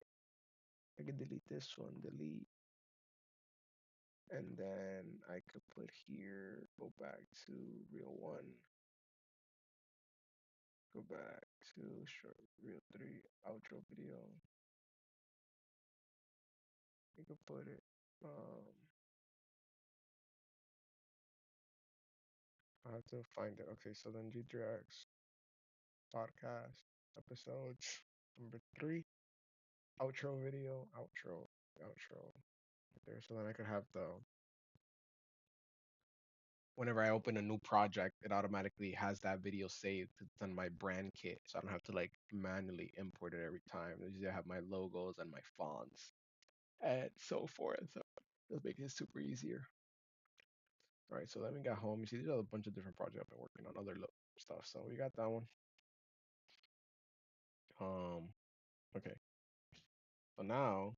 I can delete this one, delete, and then I could put here, go back to real one, go back to short real three outro video. You could put it. I have to find it. Okay, so then G3X podcast episodes number three, outro video, outro right there. So then I could have the whenever I open a new project, it automatically has that video saved. It's on my brand kit, so I don't have to like manually import it every time. Usually I have my logos and my fonts and so forth. So this makes it super easier. All right, so then we got home. You see, these are a bunch of different projects I've been working on, other stuff. So we got that one. Um, okay. So now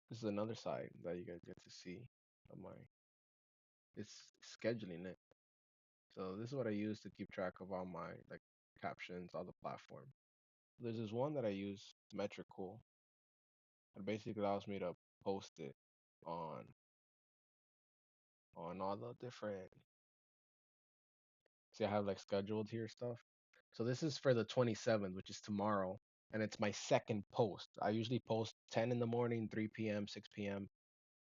this is another side that you guys get to see of my. It's scheduling it. So this is what I use to keep track of all my like captions, all the platform. There's this one that I use, Metrical. It basically allows me to post it on all the different. See, I have like scheduled here stuff. So this is for the 27th, which is tomorrow, and it's my second post. I usually post 10 in the morning, 3 p.m., 6 p.m.,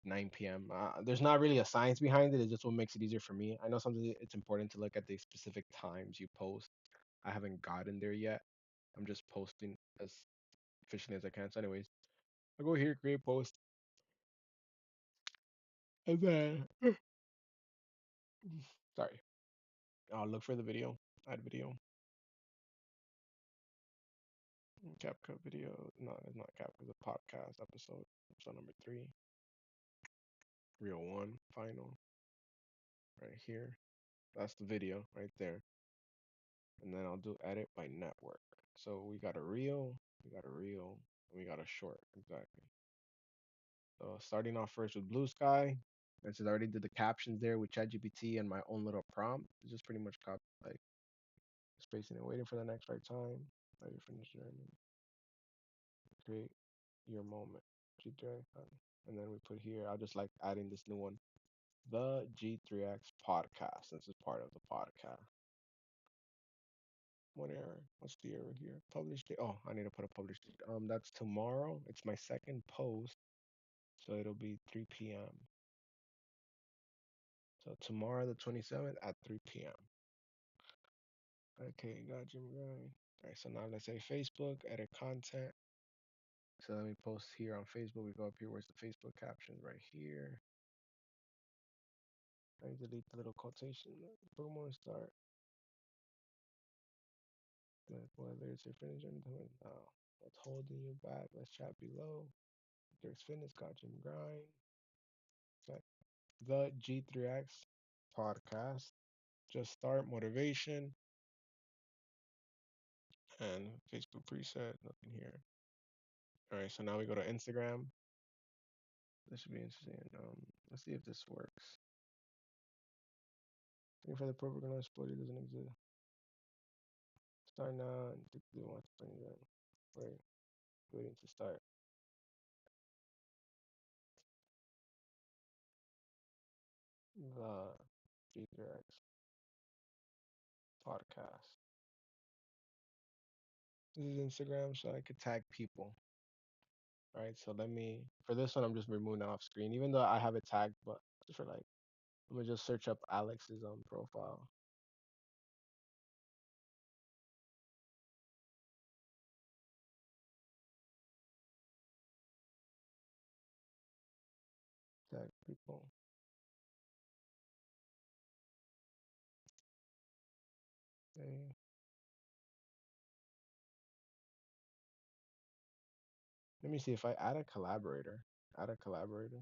9 p.m. There's not really a science behind it. It's just what makes it easier for me. I know sometimes it's important to look at the specific times you post. I haven't gotten there yet. I'm just posting as efficiently as I can. So, anyways, I'll go here, create post, and then sorry, I'll look for the video, add video, CapCut video. No, it's not CapCut. It's a podcast episode. Episode number three, real one, final, right here. That's the video right there. And then I'll do edit by network. So we got a reel, and we got a short. Exactly. So starting off first with Blue Sky. And since I already did the captions there with ChatGPT and my own little prompt, it's just pretty much like spacing and waiting for the next right time. Let you finish journey. Create your moment. G3X. And then we put here, I'll just like adding this new one. The G3X podcast. This is part of the podcast. One error. What's the error here? Published date. Oh, I need to put a published date. That's tomorrow. It's my second post, so it'll be 3 p.m. So tomorrow, the 27th at 3 p.m. Okay, got Jim going. All right, so now let's say Facebook, edit content. So let me post here on Facebook. We go up here. Where's the Facebook captions? Right here. I delete the little quotation. Boom, and start. Whether it's your finish or no. What's holding you back? Let's chat below. There's fitness, got gym grind. Okay. The G3X podcast. Just start motivation and Facebook preset. Nothing here. All right. So now we go to Instagram. This should be interesting. Let's see if this works. Looking for the perfect noise explorer doesn't exist. Start now and do want to bring it. Wait, waiting to start. The G3X podcast. This is Instagram, so I could tag people. All right, so let me, for this one, I'm just removing it off screen, even though I have it tagged, but just for like, let me just search up Alex's profile. Tag people. Okay. Let me see if I add a collaborator. Add a collaborator.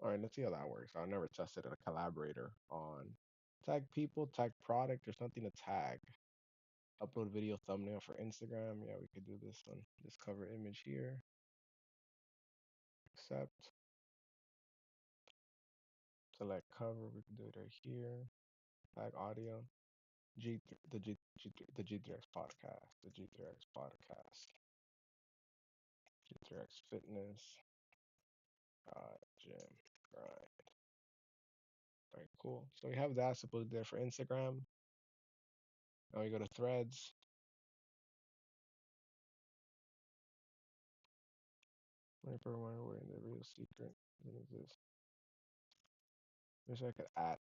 All right, let's see how that works. I've never tested a collaborator on tag people, tag product. There's nothing to tag. Upload video thumbnail for Instagram. Yeah, we could do this one. Just cover image here. Accept. Select cover. We can do it right here. Tag audio. The G3X podcast. The G3X podcast. G3X fitness. Gym. Right. All right, cool. So we have that supposed there for Instagram. Now we go to threads. Whenever we're in the real secret doesn't exist. Wish I could at.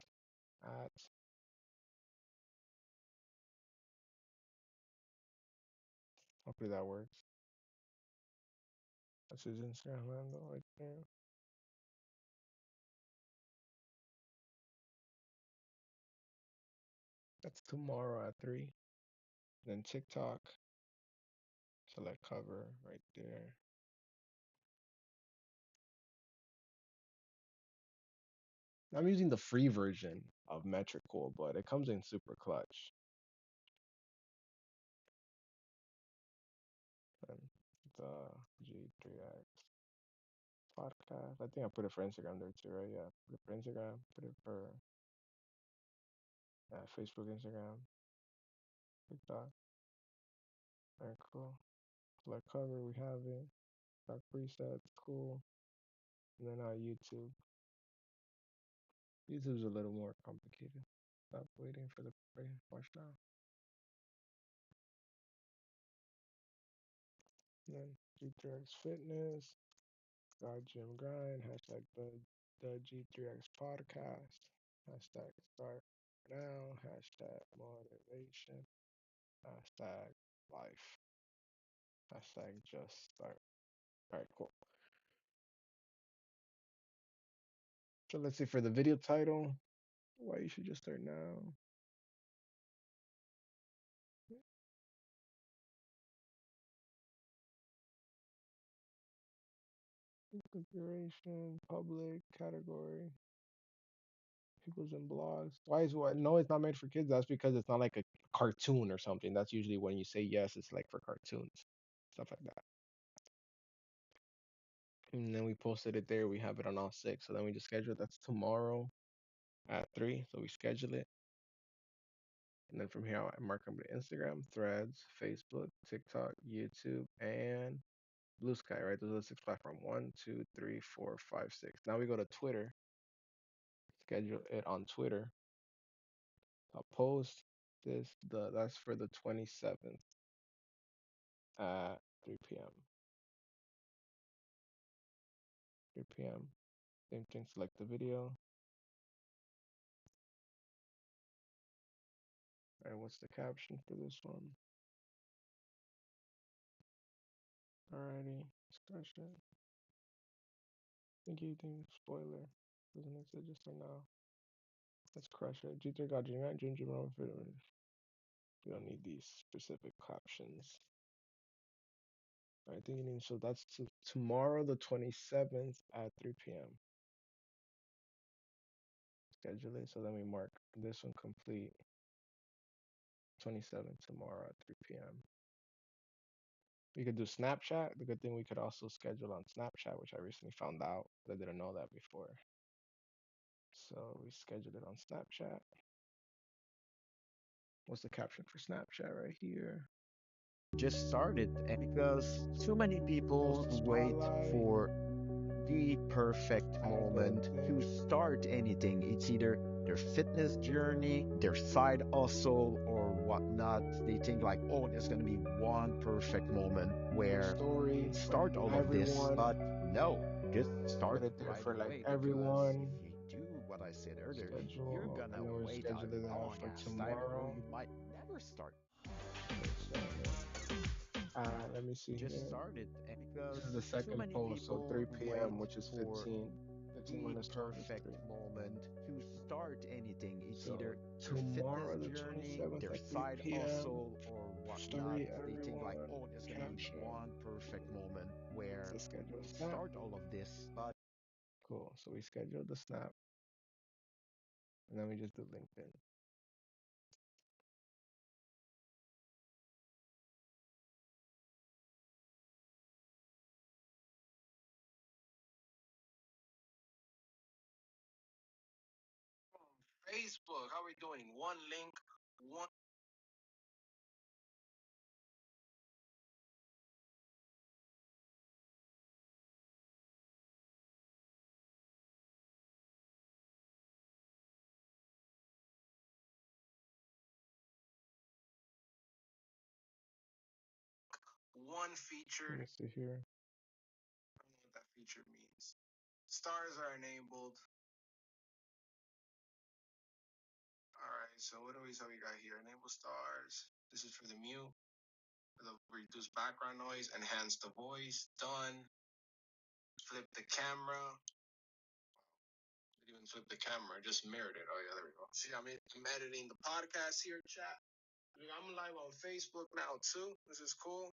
Hopefully that works. That's his Instagram handle right there. That's tomorrow at 3. Then TikTok. Select cover right there. I'm using the free version of Metricool, but it comes in super clutch. And the G3X podcast. I think I put it for Instagram there too, right? Yeah, put it for Instagram. Put it for Facebook, Instagram, TikTok. Alright, cool. Select cover, we have it. Got presets, cool. And then YouTube. YouTube's a little more complicated. Stop waiting for the play. Watch now. And then G3X Fitness, God Gym Grind, hashtag the G3X Podcast, hashtag start now, hashtag motivation, hashtag life, hashtag just start. All right, cool. So let's see for the video title, why you should just start now. Configuration, public, category, people's and blogs. Why is what? No, it's not made for kids. That's because it's not like a cartoon or something. That's usually when you say yes, it's like for cartoons, stuff like that. And then we posted it there. We have it on all 6. So then we just schedule it. That's tomorrow at 3. So we schedule it. And then from here, I mark them to Instagram, Threads, Facebook, TikTok, YouTube, and Blue Sky, right? Those are the 6 platforms. 1, 2, 3, 4, 5, 6. Now we go to Twitter, schedule it on Twitter. I'll post that's for the 27th at 3 p.m. 3 p.m. Same thing, select the video. All right, what's the caption for this one? Alrighty, discussion. Thank you, think spoiler. Doesn't exist just right now. Let's crush it. G3 got G9, Ginger Fit. We don't need these specific captions. I think you need, so that's tomorrow, the 27th at 3 p.m. Schedule it. So then we mark this one complete. 27th tomorrow at 3 p.m. We could do Snapchat. The good thing we could also schedule on Snapchat, which I recently found out. I didn't know that before. So we scheduled it on Snapchat. What's the caption for Snapchat right here? Just started, and because too many Post people a wait spotlight. for the perfect Tag moment to everything. start anything. It's either their fitness journey, their side hustle, or whatnot. They think like, oh, there's gonna be one perfect moment where Story for start all of this, everyone. but no, just Put start it there right for like away because if everyone. you do what I said earlier, you're Schedule, gonna and then we're wait a scheduling that long for ass time or tomorrow. you might never start. So, let me see Just here. started, and This is because the too second many post, so people 3 wait p.m., which is for 15. 15 the minus 12 is perfect 3. moment to start anything. It's So either their fitness tomorrow, the journey, 27th their at side 3 p.m. hustle, or whatnot. Story They think like, everyone. oh, there's gonna be Caption. one perfect moment where So schedule a snap. start all of this, but Cool. So we scheduled the snap, and then we just do LinkedIn. Facebook, how are we doing? One link, one one featured. Let me see here. I don't know what that feature means. Stars are enabled. All right, so what do we got here? Enable stars. This is for the mute, for the reduce background noise, enhance the voice. Done. Flip the camera. Didn't even flip the camera, just mirrored it. Oh yeah, there we go. See, I'm editing the podcast here, chat. I'm live on Facebook now too. This is cool.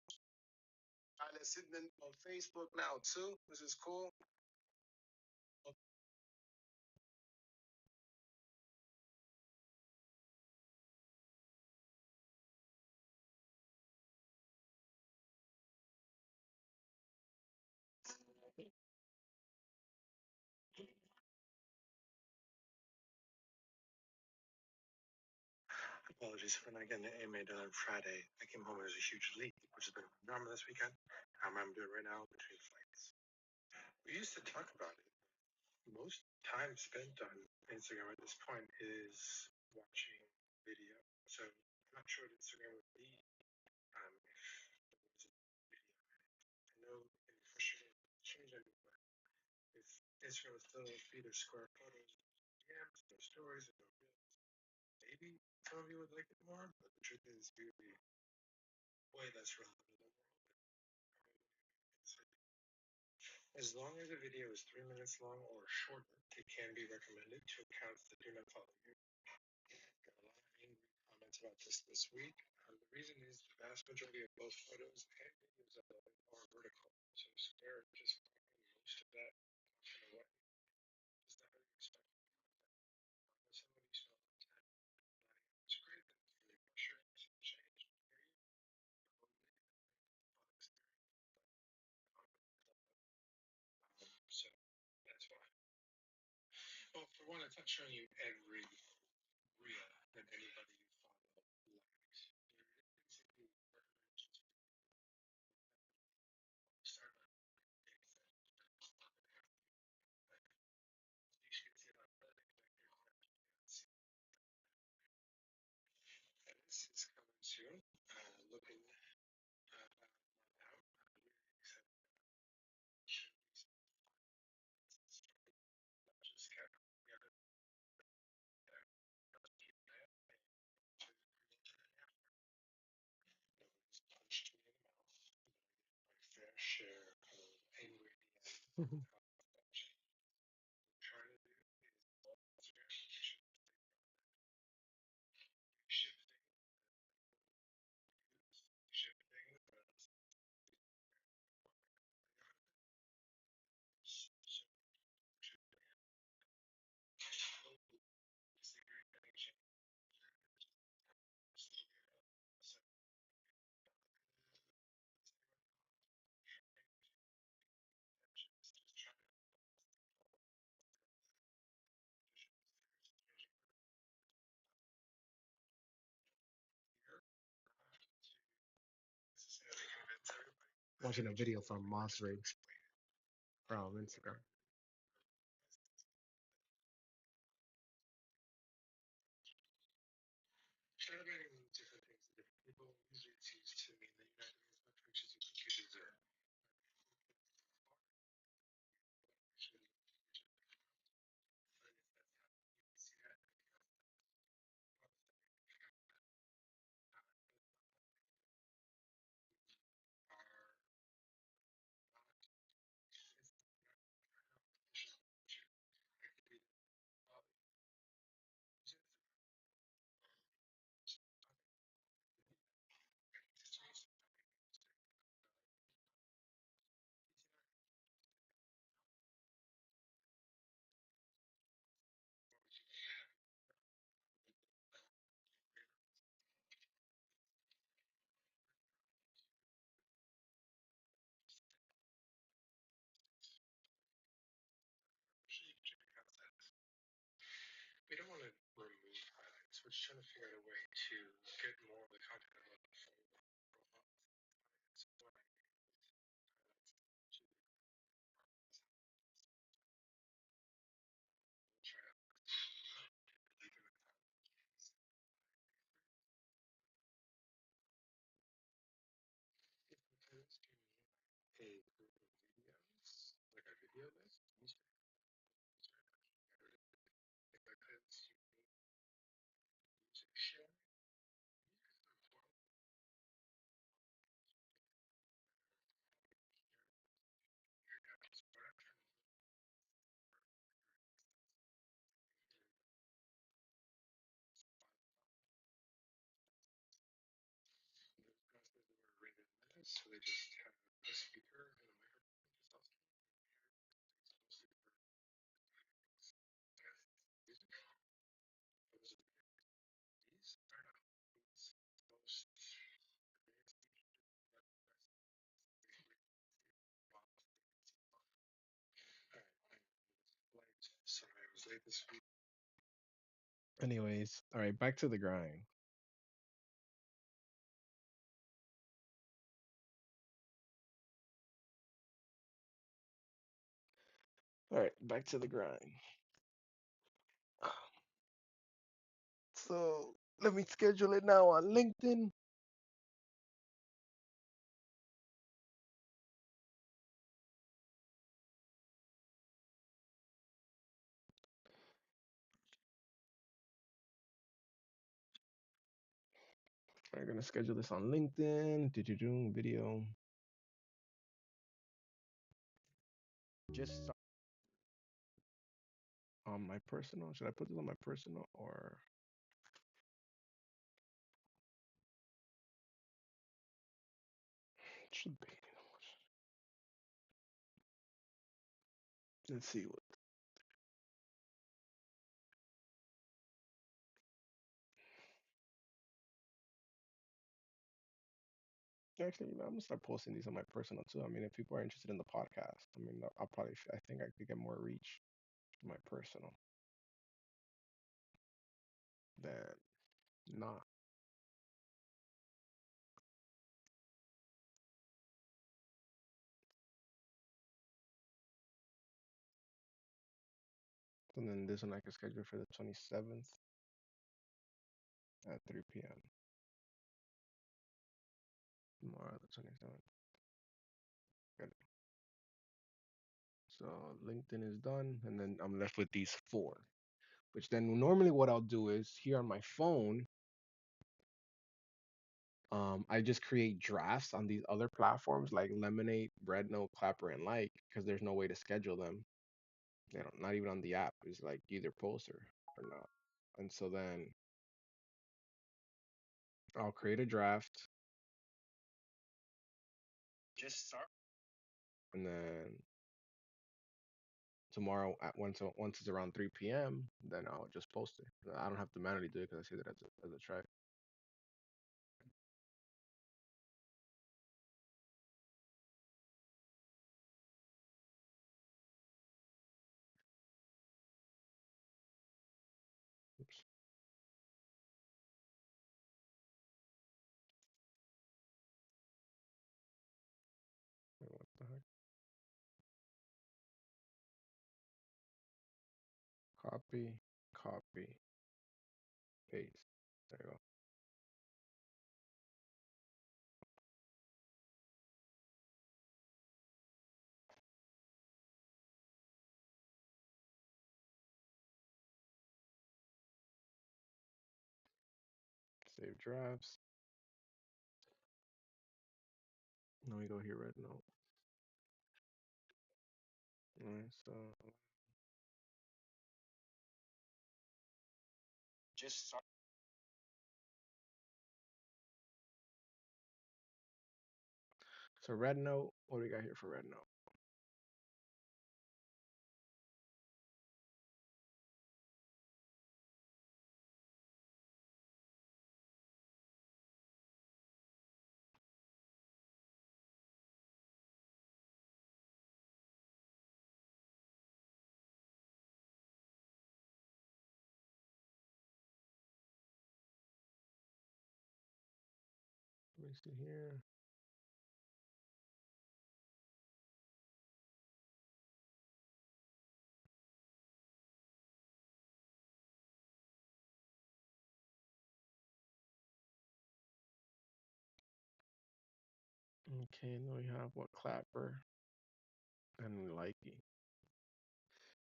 All right, let's sit on Facebook now too. This is cool. Apologies for not getting the AMA done on Friday. I came home and there's a huge leak, which has been normal this weekend. I'm doing right now between flights. We used to talk about it. Most time spent on Instagram at this point is watching video. So I'm not sure what Instagram would be if there was a video. I know in the first year it changed everything, but if Instagram was still feed or square photos, DMs, no stories, no reels, maybe some of you would like it more, but the truth is we would be way less relevant in the world. As long as a video is 3 minutes long or shorter, it can be recommended to accounts that do not follow you. Got a lot of angry comments about this week. The reason is the vast majority of both photos and videos of them are vertical, so Square just fucking most of that option away. Just not really expecting unless somebody saw the 10 it's great that it's really frustrating to change. I hear you. Totally. Fun experience. So that's why. Well, for one, it's not showing you every reel that anybody you follow likes. You're basically recommendations for start on things that you should see it on other connectors that and this is coming soon. Looking about a month out. I'm really excited. Should be some not just kind of together there. Keep that and to nobody's punched me in the mouth, but I get my fair share of angry DMs. Trying to do is Instagram, shifting watching a video from Moss Riggs from Instagram. Anyways, all right, back to the grind. All right, back to the grind. So let me schedule it now on LinkedIn. I'm gonna schedule this on LinkedIn. Do video Just on my personal. Should I put this on my personal or it should be? Let's see what. Actually, I'm gonna start posting these on my personal too. I mean, if people are interested in the podcast, I mean, I'll probably. I think I could get more reach to my personal than not. And then this one I can schedule for the 27th at 3 p.m. Tomorrow, the 27th. Good. So LinkedIn is done, and then I'm left with these four. Which then normally what I'll do is here on my phone, I just create drafts on these other platforms like Lemonade, Breadnote, Clapper, and Like, because there's no way to schedule them. You know, not even on the app. It's like either post or not. And so then I'll create a draft, just start. and then tomorrow at once it's around 3 p.m., then I'll just post it. I don't have to manually do it because I see that as a try. Oops. Copy, copy, paste. There you go. Save drafts. Now we go here, red note. Alright, so just so red note. What do we got here for red note? Let me see here. Okay, now we have what Clapper and Likey.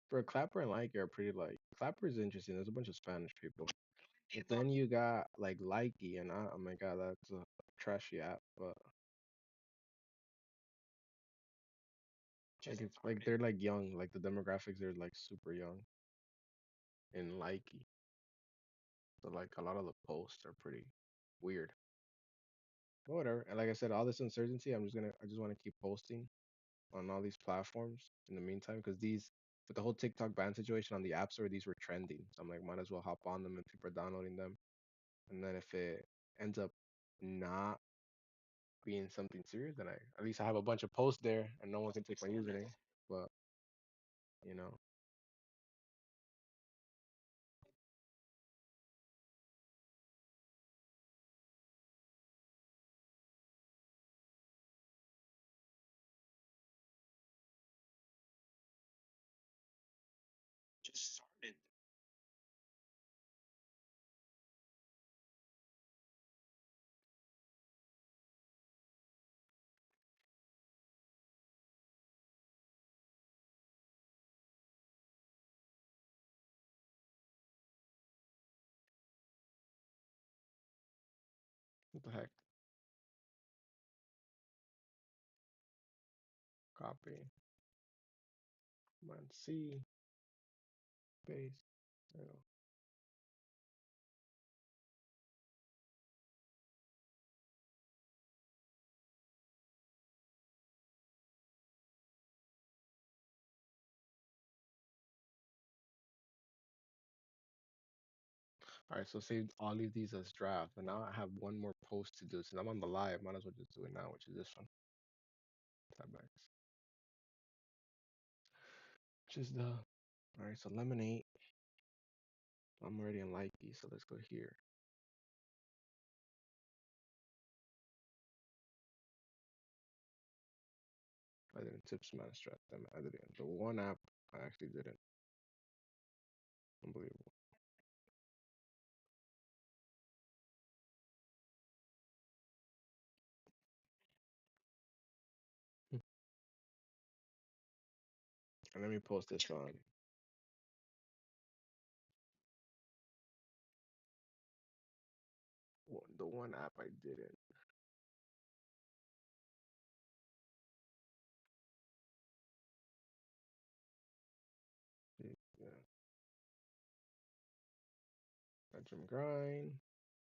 For Clapper and Likey are pretty like Clapper is interesting. There's a bunch of Spanish people. But then you got like Likey and oh my god, that's a trashy app. But like it's like they're like young, like the demographics are like super young in Likey. So like a lot of the posts are pretty weird. But whatever. And like I said, all this uncertainty, I just want to keep posting on all these platforms in the meantime because these with the whole TikTok ban situation on the App Store, these were trending. So I'm like, might as well hop on them and people are downloading them. And then if it ends up not being something serious, then I at least I have a bunch of posts there and no one can take my username. But you know, just started. What the heck? Copy. Command C. Paste. There you go. All right, so save. I'll leave these as draft, and now I have one more post to do. Since I'm on the live, might as well just do it now, which is this one. Tab X. Which is the. All right, so lemonade. I'm already in Likey, so let's go here. I didn't tip smash strat them. I didn't. The one app I actually didn't. Unbelievable. And let me post this on the one app I didn't. Yeah, gym grind,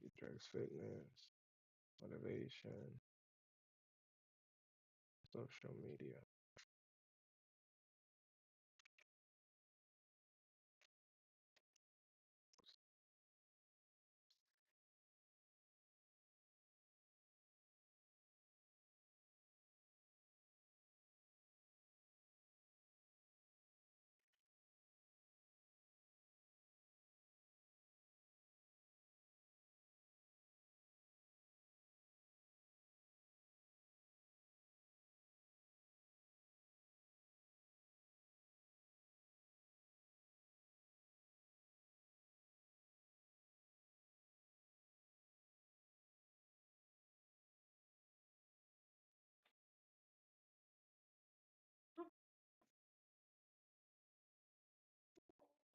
G3X fitness, motivation, social media.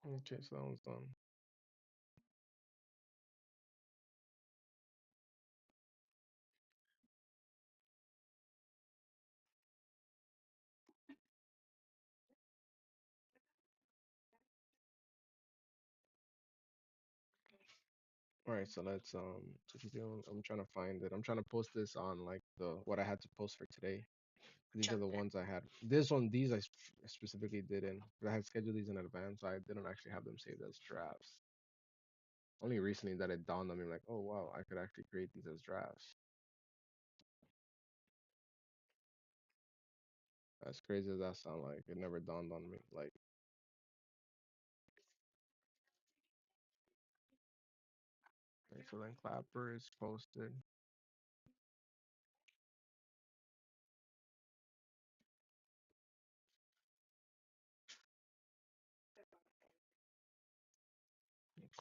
Okay, so that one's done. All right, so let's I'm trying to find it. I'm trying to post this on like the what I had to post for today. These are the ones I had. These specifically didn't. I had scheduled these in advance, so I didn't actually have them saved as drafts. Only recently that it dawned on me, like, oh wow, I could actually create these as drafts. As crazy as that sound, like it never dawned on me. Like, okay, so then Clapper is posted.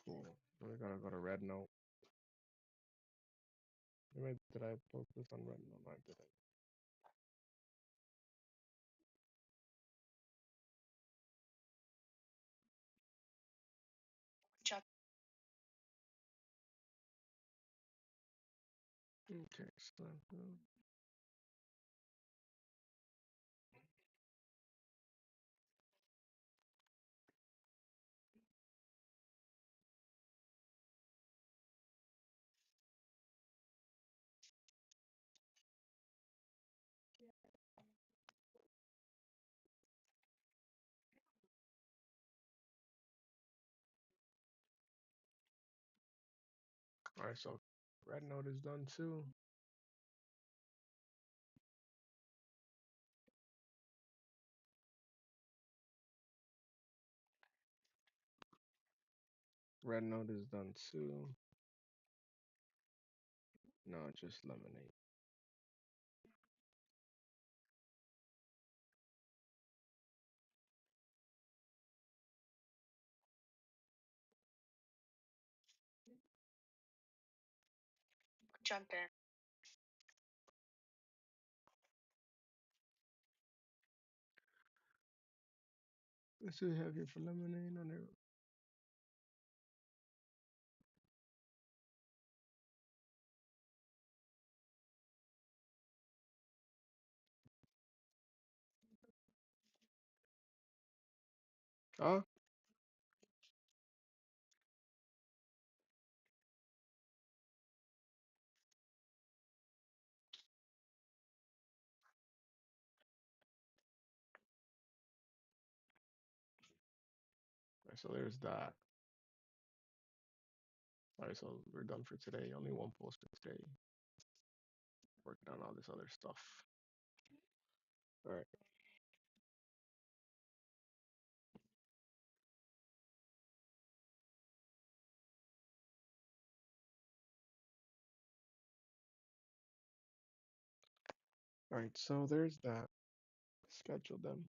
Cool. We're gonna go to Red Note. Did I post this on Red Note? No, I didn't. Okay, so all right, so Red Note is done too. Red Note is done too. No, just Lemonade. Let's see what we have here for Lemonade on there. Ah, right, so there's that. All right, so we're done for today. Only one post today. Working on all this other stuff. All right. All right, so there's that. Schedule them.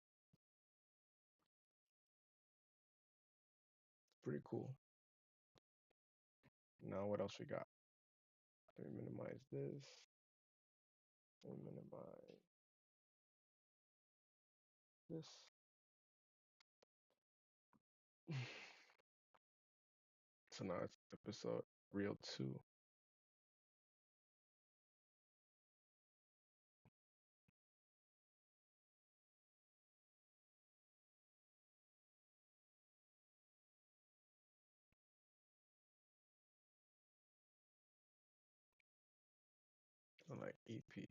Pretty cool. Now what else we got? Let me minimize this. Let me minimize this. So now it's episode real two. So like EP.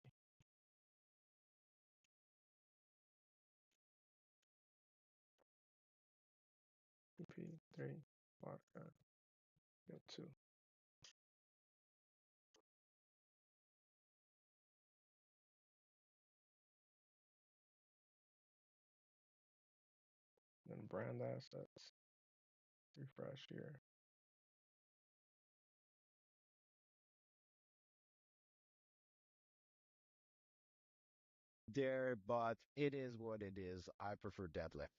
EP3 podcast. Real two. Then brand assets. Refresh here. There, but it is what it is. I prefer deadlift.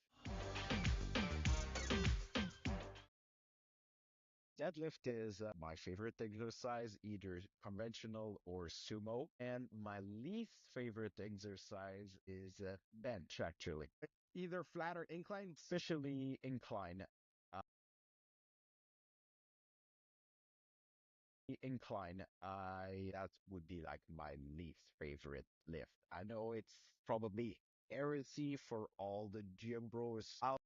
Deadlift is my favorite exercise, either conventional or sumo. And my least favorite exercise is bench, actually. Either flat or incline, especially incline. incline, I that would be like my least favorite lift. I know it's probably heresy for all the gym bros out.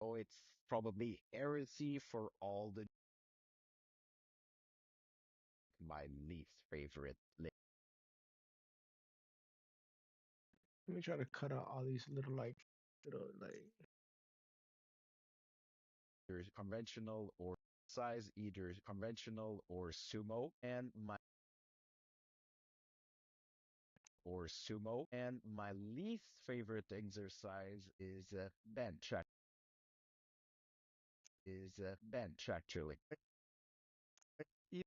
Oh, it's probably heresy for all the my least favorite lift. Let me try to cut out all these little like. Either conventional or size, either conventional or sumo, and my least favorite exercise is bench actually. E-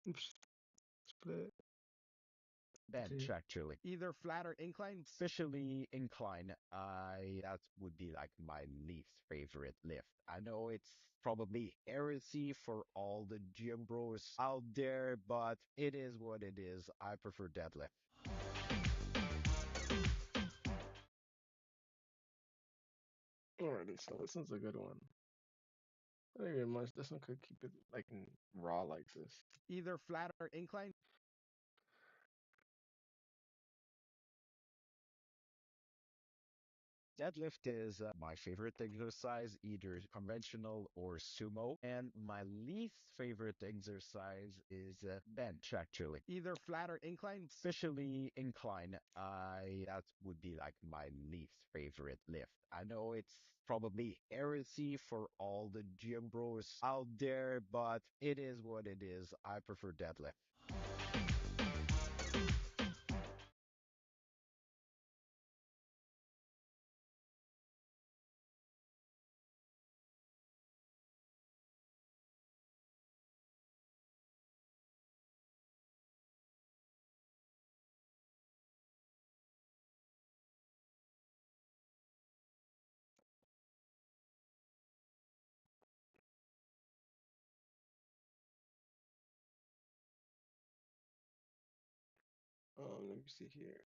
Oops, split. Bench See. actually. Either flat or incline, especially incline. I That would be like my least favorite lift. I know it's probably heresy for all the gym bros out there, but it is what it is. I prefer deadlift. Alrighty, so this one's a good one. Not even much. This one could keep it like raw like this. Either flat or incline. Deadlift is my favorite exercise, either conventional or sumo. And my least favorite exercise is bench, actually. Either flat or incline, especially incline. That would be like my least favorite lift. I know it's probably heresy for all the gym bros out there, but it is what it is. I prefer deadlift. Let me see here.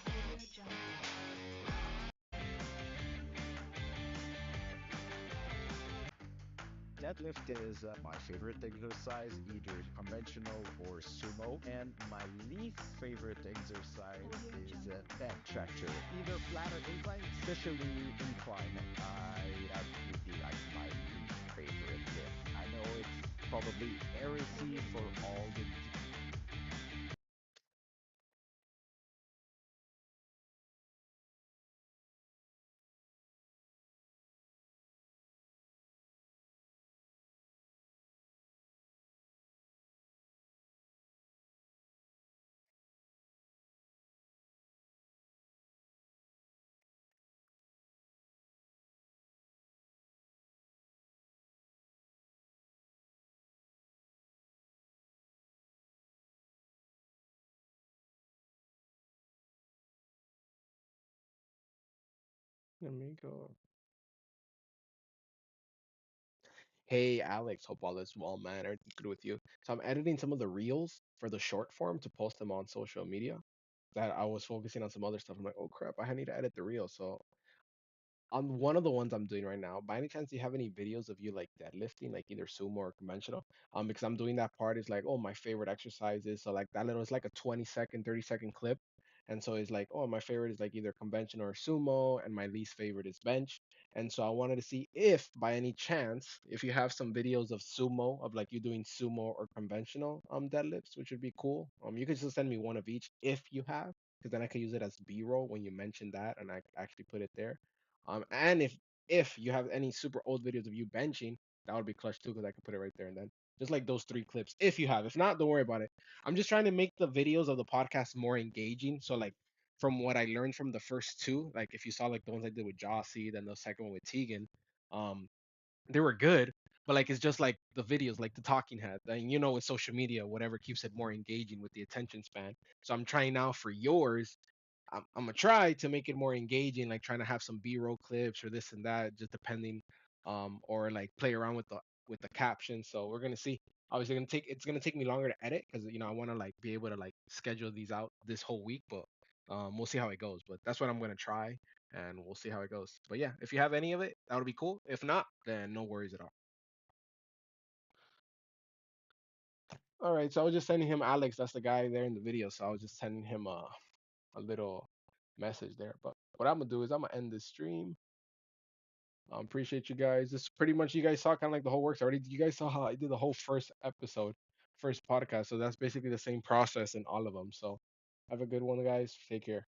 Audio Jungle. Deadlift is my favorite exercise, either conventional or sumo. And my least favorite exercise Audio is Jungle. bench, actually. Either flat or incline, especially incline. That would be like my least favorite lift. I know it's probably heresy Audio for Jungle. all the Let me go. Hey Alex, hope all is well, man. Everything's good with you. So I'm editing some of the reels for the short form to post them on social media. That I was focusing on some other stuff. I'm like, oh crap, I need to edit the reel. So on one of the ones I'm doing right now, by any chance, do you have any videos of you like deadlifting, like either sumo or conventional? Because I'm doing that part is like, oh, my favorite exercises. So like that little, it's like a 20-second, 30-second clip, And so it's like, oh, my favorite is like either conventional or sumo, and my least favorite is bench. And so I wanted to see if by any chance, if you have some videos of sumo, of like you doing sumo or conventional deadlifts, which would be cool. You could just send me one of each if you have, because then I could use it as B-roll when you mention that, and I actually put it there. And if you have any super old videos of you benching, that would be clutch too, because I could put it right there and then. Just like those three clips, if you have. If not, don't worry about it. I'm just trying to make the videos of the podcast more engaging. So like from what I learned from the first two, like if you saw like the ones I did with Jossie, then the second one with Tegan, um, they were good. But like it's just like the videos, like the talking head. And you know, with social media, whatever keeps it more engaging with the attention span. So I'm trying now for yours. I'm gonna try to make it more engaging, like trying to have some B-roll clips or this and that, just depending, or like play around with the captions. So we're gonna see. Obviously, it's gonna take me longer to edit because I want to like be able to like schedule these out this whole week, but we'll see how it goes. But that's what I'm gonna try, and we'll see how it goes. But yeah, if you have any of it, that would be cool. If not, then no worries at all. All right, so I was just sending him Alex. That's the guy there in the video. So I was just sending him a little message there. But what I'm gonna do is I'm gonna end this stream. Appreciate you guys. This is pretty much you guys saw kind of like the whole works already. You guys saw how I did the whole first episode, first podcast. So that's basically the same process in all of them. So have a good one, guys. Take care.